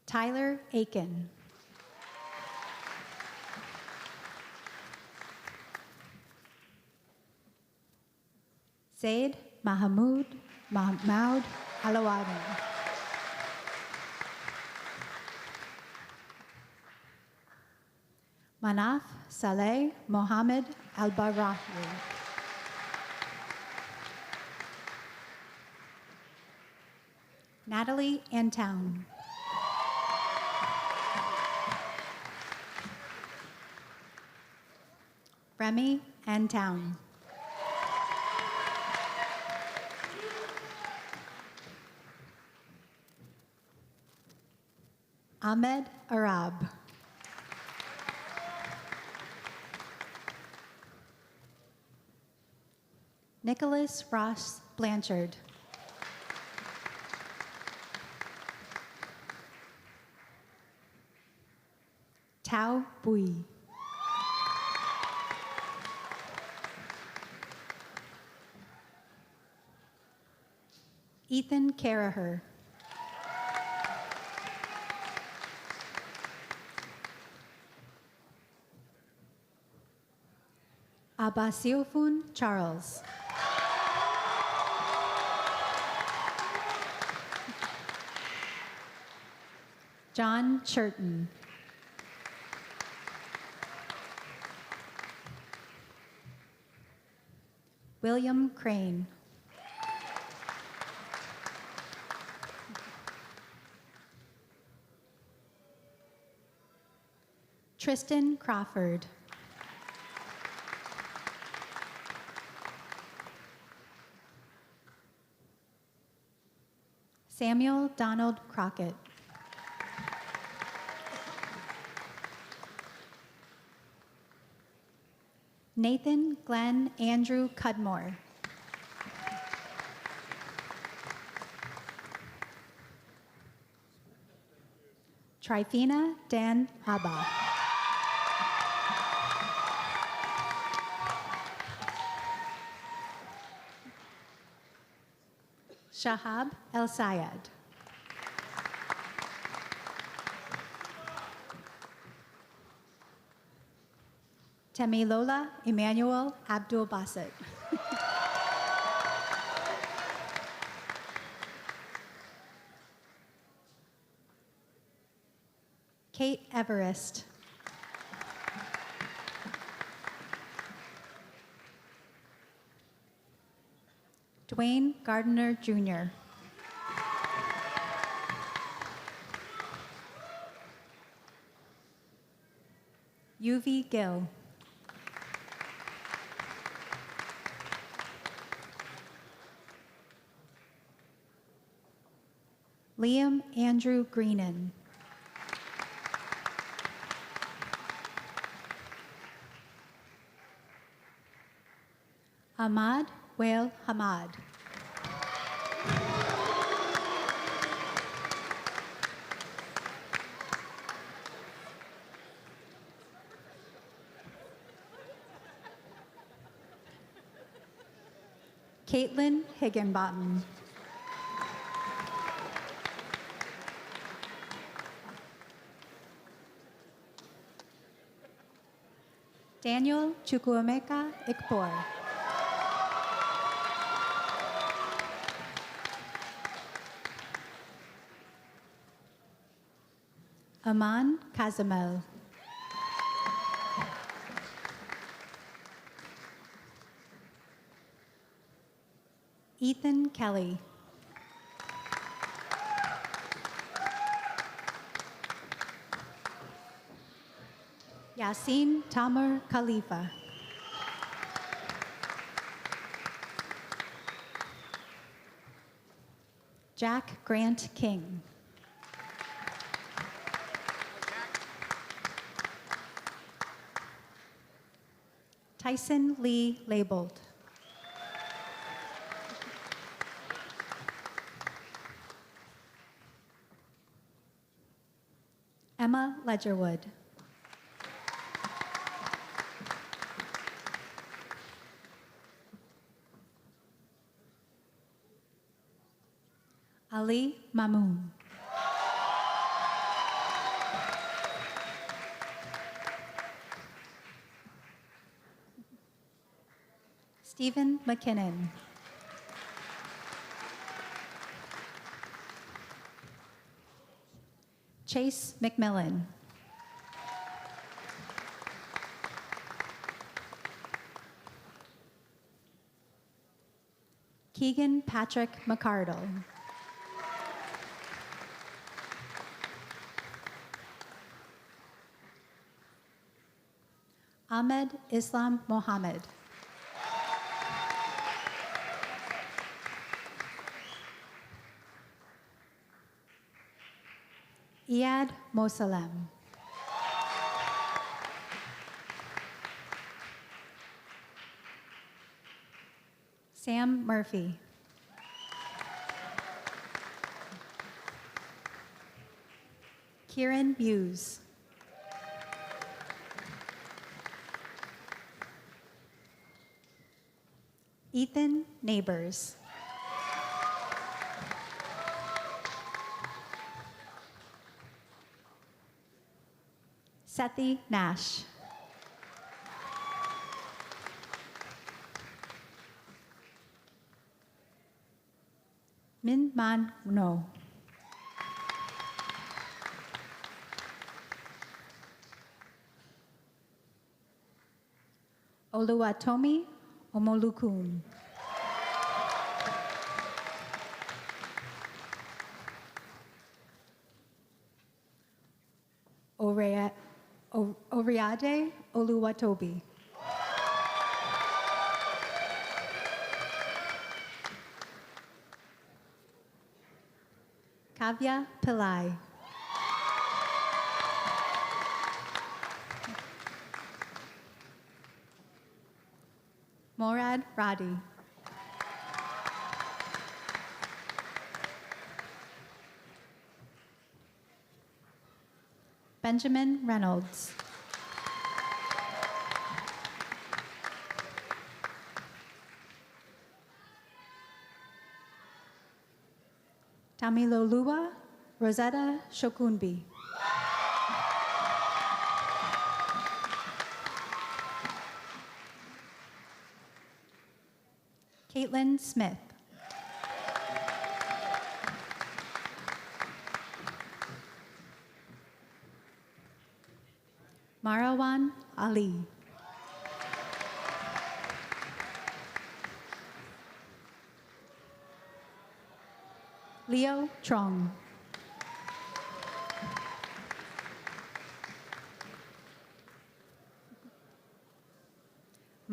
Tyler Aiken. Zaid Mahmoud Alawani. Manaf Saleh Mohammed Al-Barrahi. Natalie Antown. Remy Antown. Ahmed Arab. Nicholas Ross Blanchard. Tao Bui. Ethan Caraher. Abasiofun Charles. John Churton. William Crane. Tristan Crawford. Samuel Donald Crockett. Nathan Glenn Andrew Cudmore. Trifina Dan Haba. Shahab El Sayed. Temilola Emmanuel Abdul Basit. Kate Everest. Dwayne Gardner Jr. UV Gill. Liam Andrew Greenan. Ahmad Wael Hamad. Caitlin Higginbottom. Daniel Chukwuemeka Ikpor. Aman Kazamel. Ethan Kelly. Yasin Tamar Khalifa. Jack Grant King. Tyson Lee Labeled. Emma Ledgerwood. Ali Mamoon. Stephen McKinnon. Chase McMillan. Keegan Patrick McCardle. Ahmed Islam Mohammed. Iyad Mosalem. Sam Murphy. Kieran Hughes. Ethan Neighbors. Sethi Nash. Min Man No. Oluwatomi Omolukun. Oriade Oluwatobi. Kavya Pillai. Morad Radi. Benjamin Reynolds. Tamilolua Rosetta Shokunbi. Caitlin Smith. Marwan Ali. Leo Trong.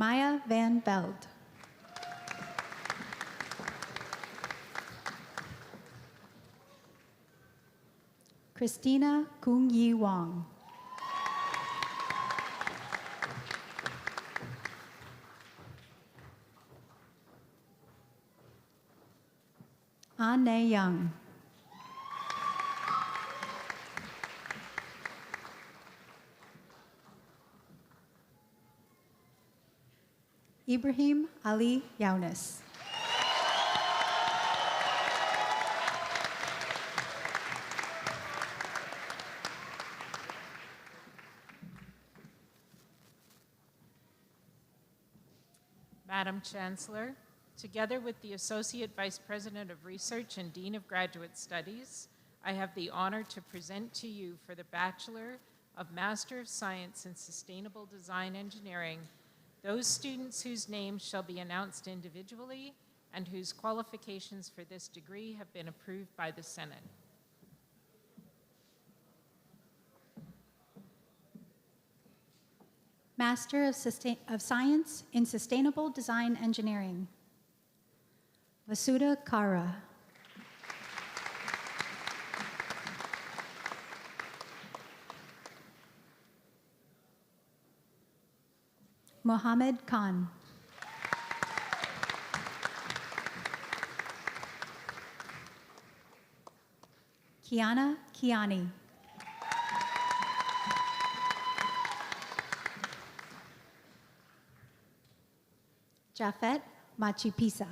Maya Van Veld. Christina Kung Yi Wong. An Young. Ibrahim Ali Yaunis. Madam Chancellor, together with the Associate Vice President of Research and Dean of Graduate Studies, I have the honor to present to you for the Bachelor of Master of Science in Sustainable Design Engineering those students whose names shall be announced individually and whose qualifications for this degree have been approved by the Senate. Master of Science in Sustainable Design Engineering. Vasuda Kara. Mohammed Khan. Kiana Kiani. Jafet Machipisa.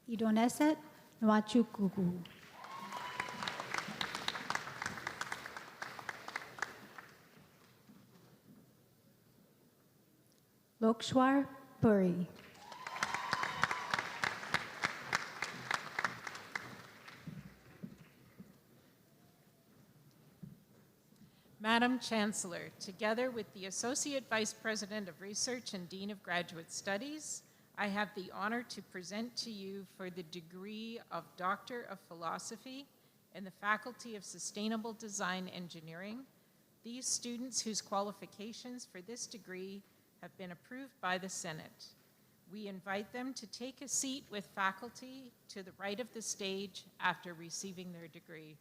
Idoneset Nwachukugu. Lokshwar Puri. Madam Chancellor, together with the Associate Vice President of Research and Dean of Graduate Studies, I have the honor to present to you for the degree of Doctor of Philosophy in the Faculty of Sustainable Design Engineering, these students whose qualifications for this degree have been approved by the Senate. We invite them to take a seat with faculty to the right of the stage after receiving their degree.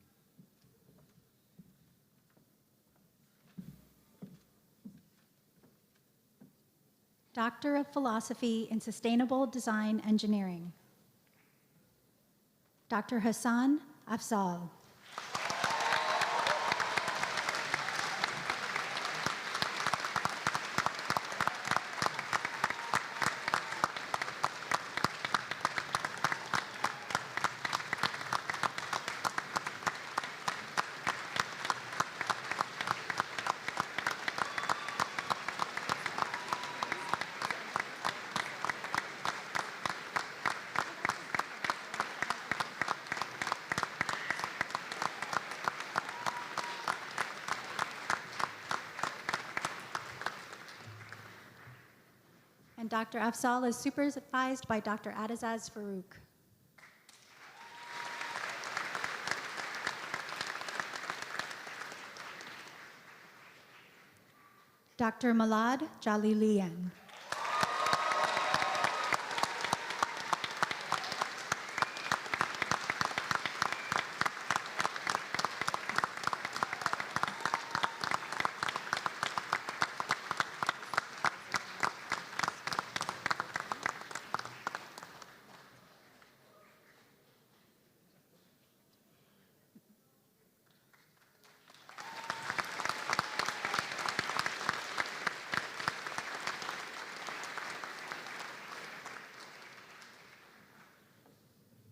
Doctor of Philosophy in Sustainable Design Engineering. Dr. Hassan Afzal. And Dr. Afzal is supervised by Dr. Adazaz Farouk. Dr. Malad Jalilian.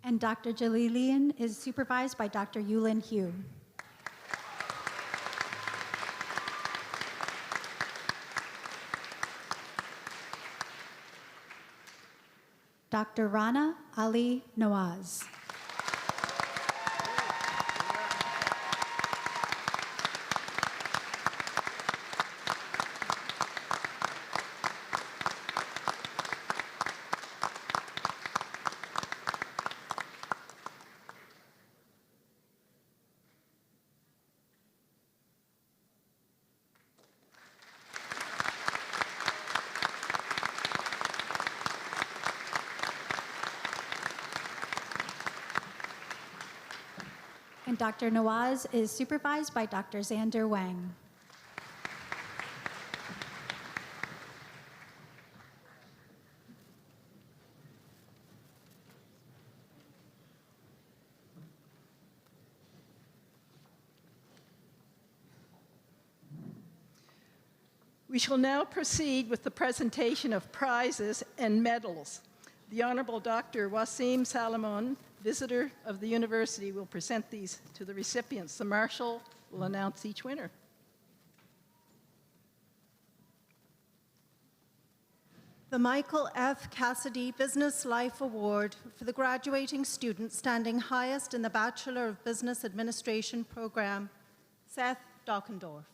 And Dr. Jalilian is supervised by Dr. Yulin Hu. Dr. Rana Ali Nawaz. And Dr. Nawaz is supervised by Dr. Xander Wang. We shall now proceed with the presentation of prizes and medals. The Honorable Dr. Wasim Salamon, visitor of the university, will present these to the recipients. The Marshal will announce each winner. The Michael F. Cassidy Business Life Award for the graduating student standing highest in the Bachelor of Business Administration program, Seth Dockendorf.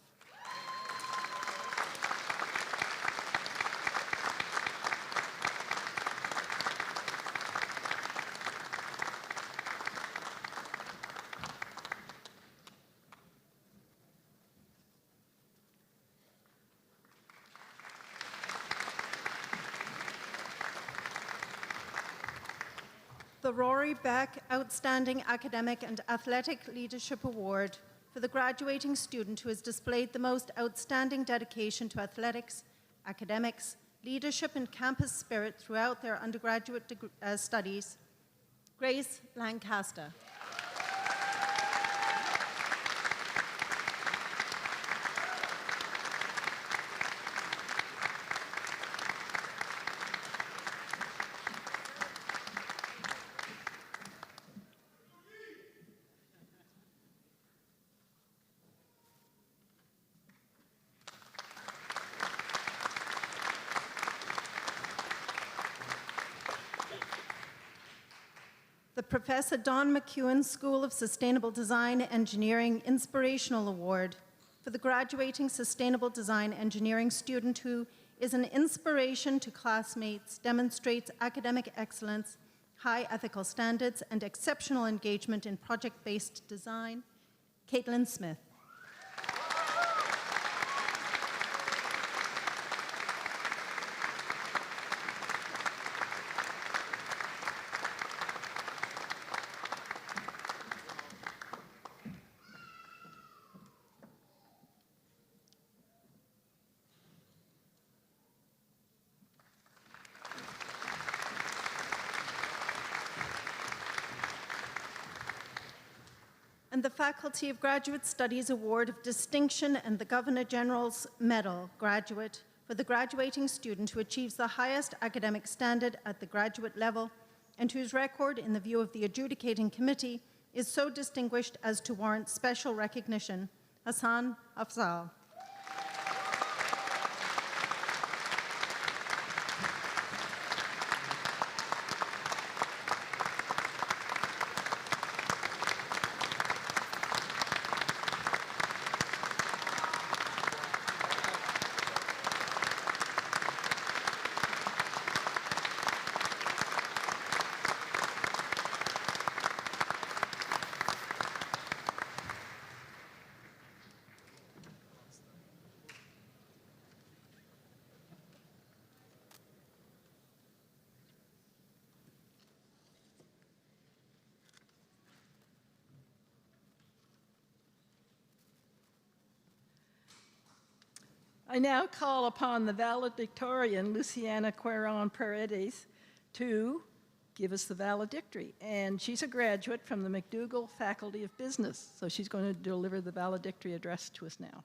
The Rory Beck Outstanding Academic and Athletic Leadership Award for the graduating student who has displayed the most outstanding dedication to athletics, academics, leadership, and campus spirit throughout their undergraduate studies, Grace Lancaster. The Professor Don McEwen School of Sustainable Design Engineering Inspirational Award for the graduating Sustainable Design Engineering student who is an inspiration to classmates, demonstrates academic excellence, high ethical standards, and exceptional engagement in project-based design, Caitlin Smith. And the Faculty of Graduate Studies Award of Distinction and the Governor General's Medal graduate for the graduating student who achieves the highest academic standard at the graduate level and whose record, in the view of the adjudicating committee, is so distinguished as to warrant special recognition, Hassan Afzal. I now call upon the valedictorian, Luciana Cueron Paredes, to give us the valedictory. And she's a graduate from the McDougall Faculty of Business, so she's going to deliver the valedictory address to us now.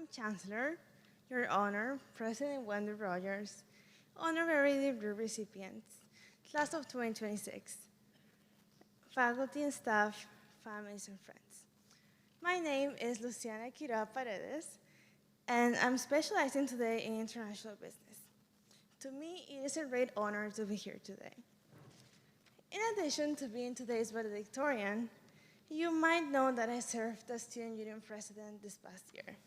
Madam Chancellor, Your Honor, President Wendy Rogers, Honorary degree recipients, Class of 2026, faculty and staff, families and friends. My name is Luciana Quira Paredes, and I'm specializing today in international business. To me, it is a great honor to be here today. In addition to being today's valedictorian, you might know that I served as Student Union President this past year.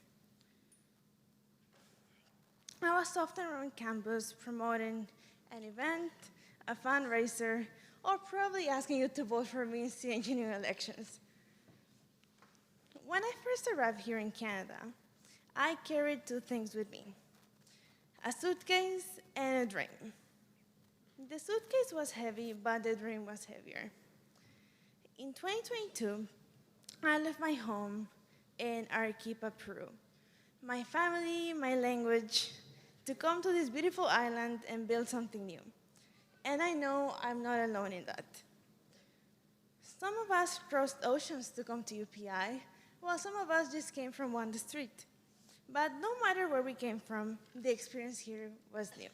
I was often around campus promoting an event, a fundraiser, or probably asking you to vote for me in Student Union elections. When I first arrived here in Canada, I carried two things with me, a suitcase and a dream. The suitcase was heavy, but the dream was heavier. In 2022, I left my home in Arequipa, Peru, my family, my language, to come to this beautiful island and build something new. And I know I'm not alone in that. Some of us crossed oceans to come to UPEI, while some of us just came from on the street. But no matter where we came from, the experience here was new.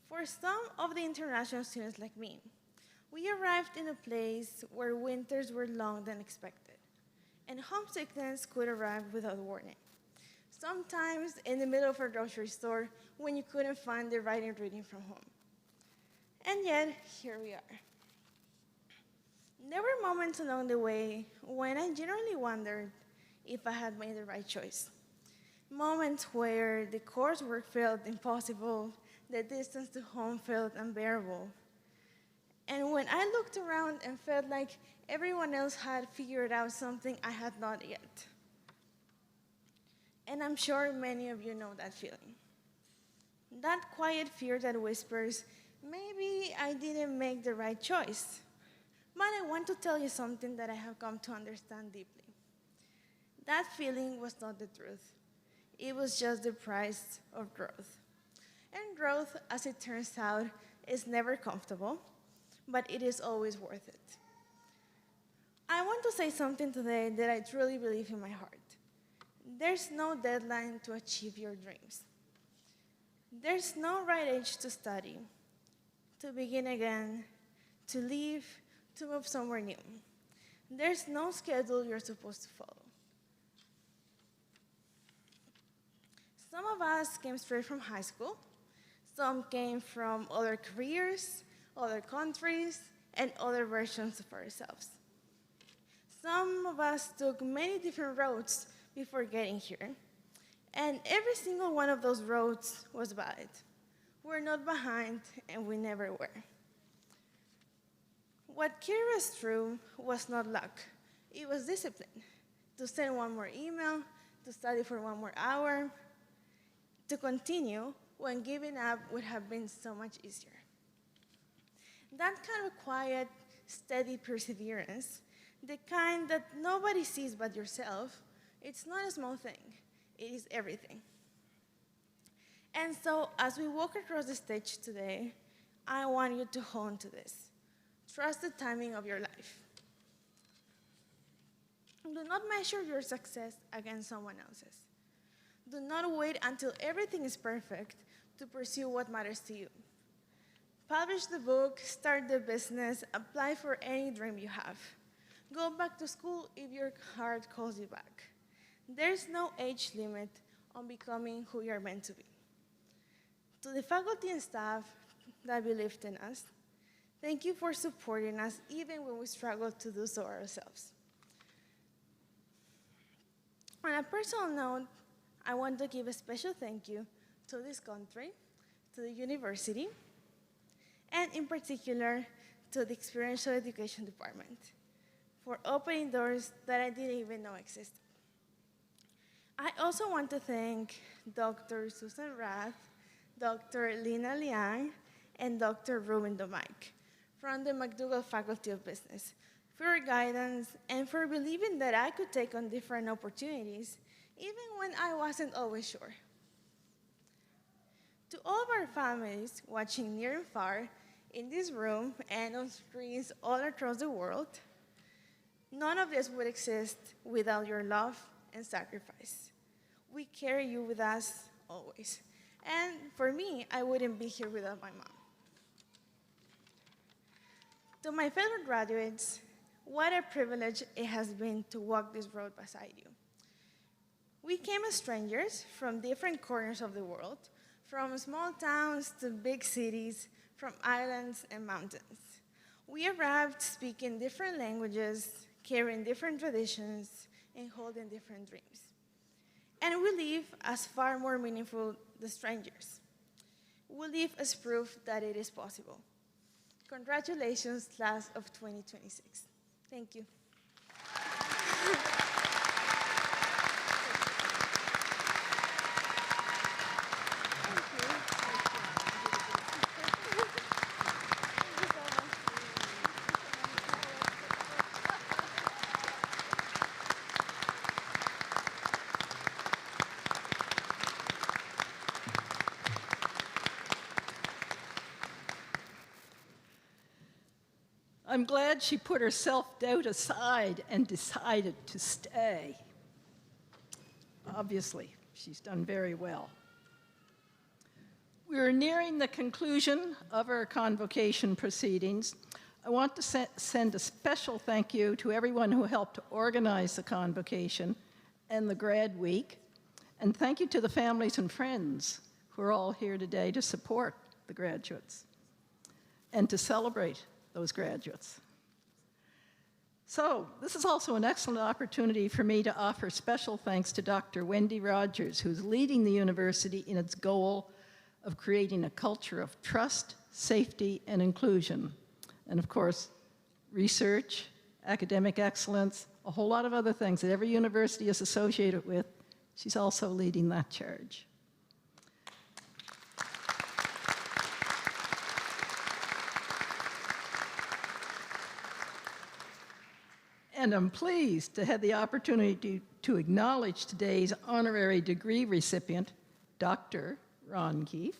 For some of the international students like me, we arrived in a place where winters were longer than expected, and homesickness could arrive without warning. Sometimes in the middle of a grocery store when you couldn't find the right ingredient from home. And yet, here we are. There were moments along the way when I genuinely wondered if I had made the right choice. Moments where the coursework felt impossible, the distance to home felt unbearable. And when I looked around and felt like everyone else had figured out something I had not yet. And I'm sure many of you know that feeling. That quiet fear that whispers, maybe I didn't make the right choice. But I want to tell you something that I have come to understand deeply. That feeling was not the truth. It was just the price of growth. And growth, as it turns out, is never comfortable, but it is always worth it. I want to say something today that I truly believe in my heart. There's no deadline to achieve your dreams. There's no right age to study, to begin again, to leave, to move somewhere new. There's no schedule you're supposed to follow. Some of us came straight from high school. Some came from other careers, other countries, and other versions of ourselves. Some of us took many different roads before getting here, and every single one of those roads was valid. We're not behind, and we never were. What carried us through was not luck. It was discipline. To send one more email, to study for one more hour, to continue when giving up would have been so much easier. That kind of quiet, steady perseverance, the kind that nobody sees but yourself, it's not a small thing. It is everything. And so, as we walk across the stage today, I want you to hone to this. Trust the timing of your life. Do not measure your success against someone else's. Do not wait until everything is perfect to pursue what matters to you. Publish the book, start the business, apply for any dream you have. Go back to school if your heart calls you back. There's no age limit on becoming who you're meant to be. To the faculty and staff that believed in us, thank you for supporting us even when we struggle to do so ourselves. On a personal note, I want to give a special thank you to this country, to the university, and in particular to the Experiential Education Department for opening doors that I didn't even know existed. I also want to thank Dr. Susan Rath, Dr. Lina Liang, and Dr. Ruben Domaik from the McDougall Faculty of Business for your guidance and for believing that I could take on different opportunities even when I wasn't always sure. To all of our families watching near and far, in this room and on screens all across the world, None of this would exist without your love and sacrifice. We carry you with us always. And for me, I wouldn't be here without my mom. To my fellow graduates, what a privilege it has been to walk this road beside you. We came as strangers from different corners of the world, from small towns to big cities, from islands and mountains. We arrived speaking different languages, carrying different traditions, and holding different dreams. And we leave as far more meaningful than strangers. We leave as proof that it is possible. Congratulations, class of 2026. Thank you. I'm glad she put her self-doubt aside and decided to stay. Obviously, she's done very well. We're nearing the conclusion of our convocation proceedings. I want to send a special thank you to everyone who helped to organize the convocation and the grad week. And thank you to the families and friends who are all here today to support the graduates and to celebrate those graduates. So this is also an excellent opportunity for me to offer special thanks to Dr. Wendy Rogers, who's leading the university in its goal of creating a culture of trust, safety, and inclusion. And of course, research, academic excellence, a whole lot of other things that every university is associated with. She's also leading that charge. And I'm pleased to have the opportunity to acknowledge today's honorary degree recipient, Dr. Ron Keefe.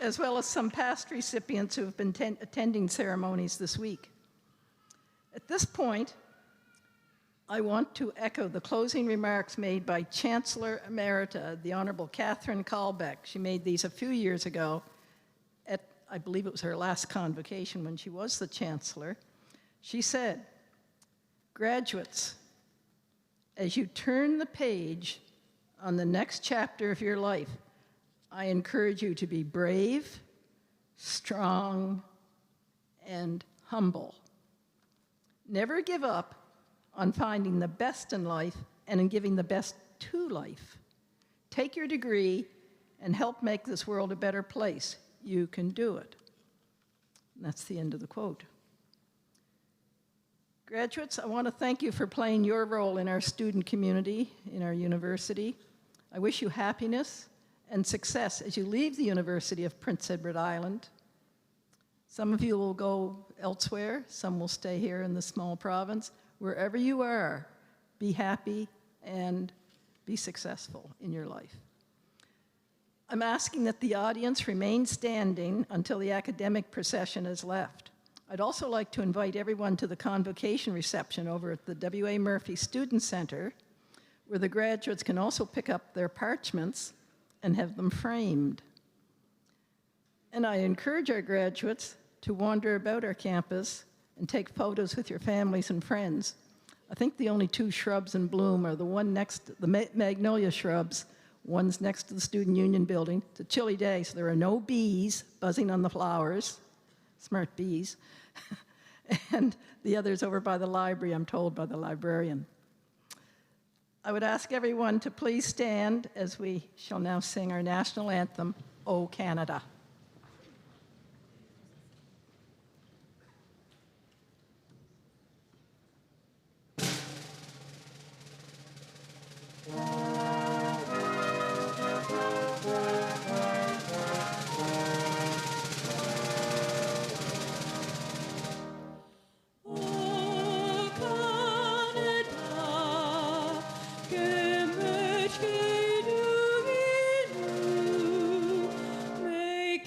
As well as some past recipients who have been attending ceremonies this week. At this point, I want to echo the closing remarks made by Chancellor Emerita, the Honorable Catherine Kalbeck. She made these a few years ago at, I believe it was her last convocation when she was the Chancellor. She said, "Graduates, as you turn the page on the next chapter of your life, I encourage you to be brave, strong, and humble. Never give up on finding the best in life and in giving the best to life. Take your degree and help make this world a better place. You can do it." And that's the end of the quote. Graduates, I want to thank you for playing your role in our student community, in our university. I wish you happiness and success as you leave the University of Prince Edward Island. Some of you will go elsewhere, some will stay here in the small province. Wherever you are, be happy and be successful in your life. I'm asking that the audience remain standing until the academic procession has left. I'd also like to invite everyone to the convocation reception over at the W.A. Murphy Student Center, where the graduates can also pick up their parchments and have them framed. And I encourage our graduates to wander about our campus and take photos with your families and friends. I think the only two shrubs in bloom are the one next, the magnolia shrubs. One's next to the Student Union building. It's a chilly day, so there are no bees buzzing on the flowers, smart bees. And the other's over by the library, I'm told by the librarian. I would ask everyone to please stand as we shall now sing our national anthem, O Canada. Make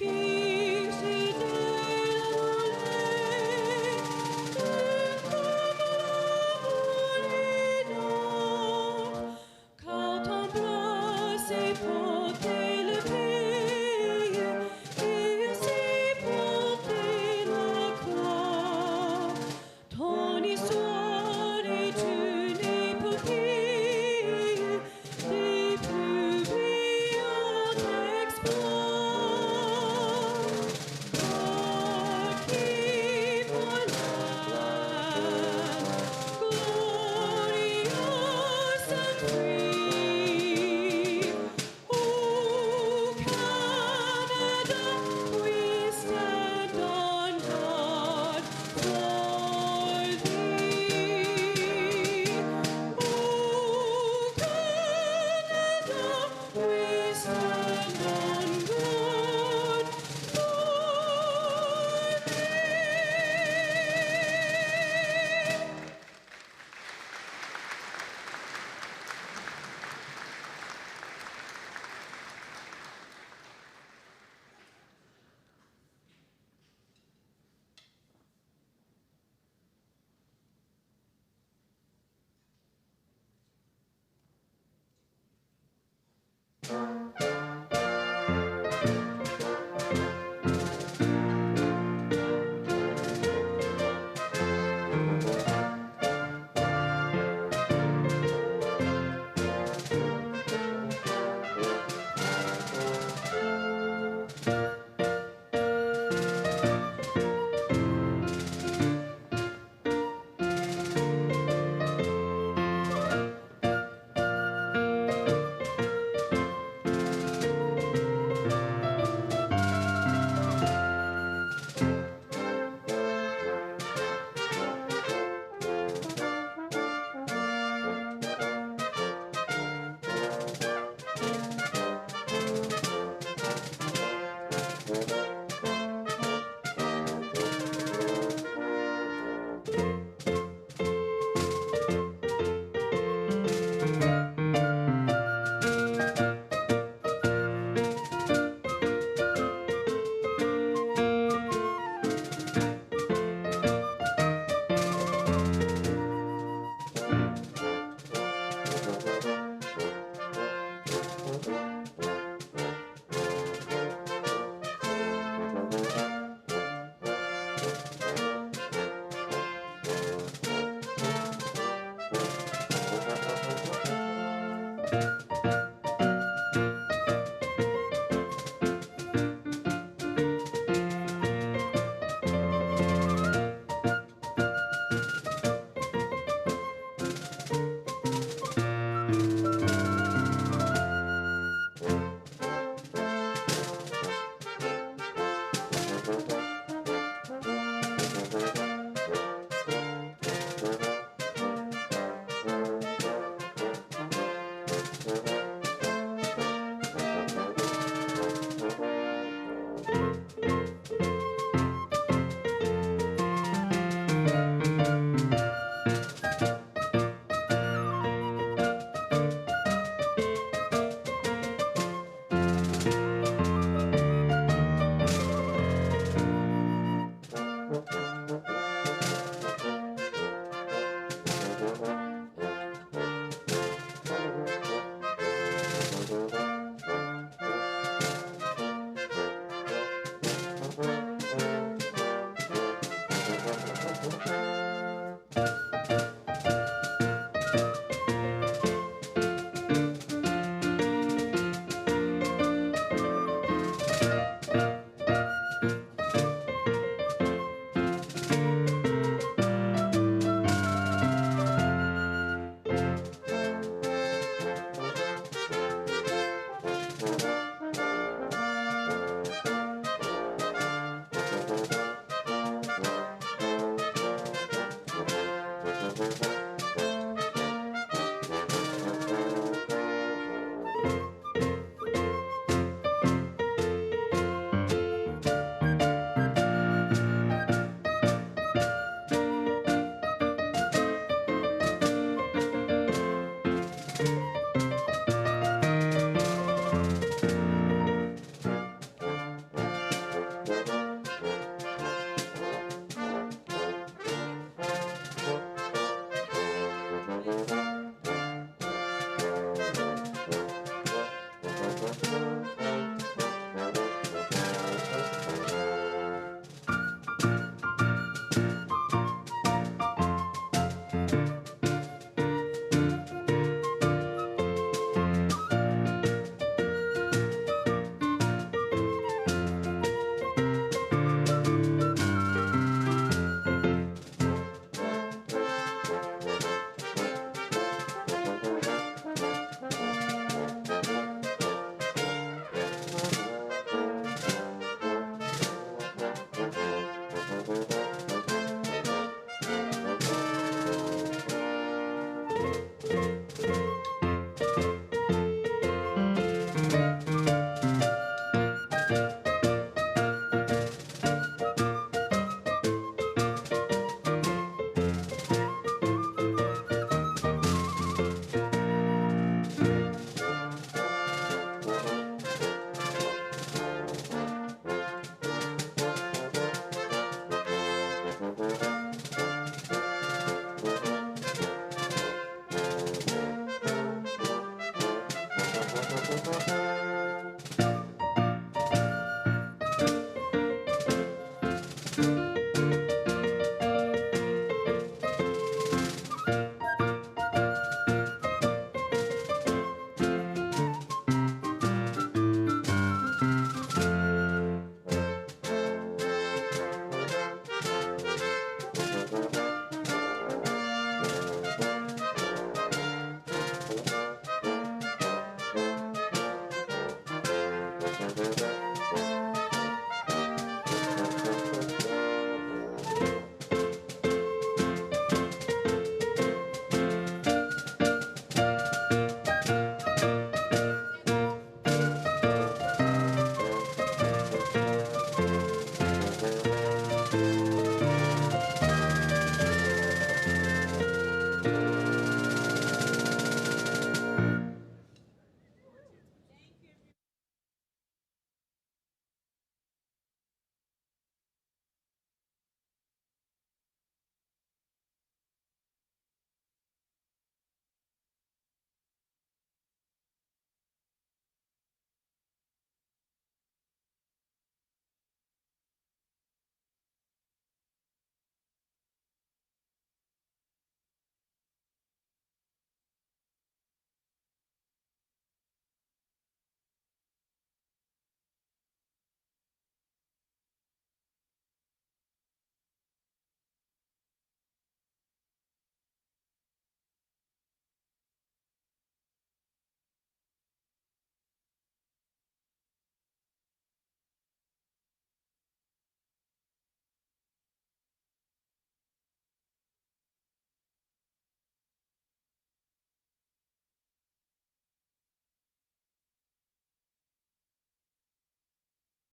Thank you.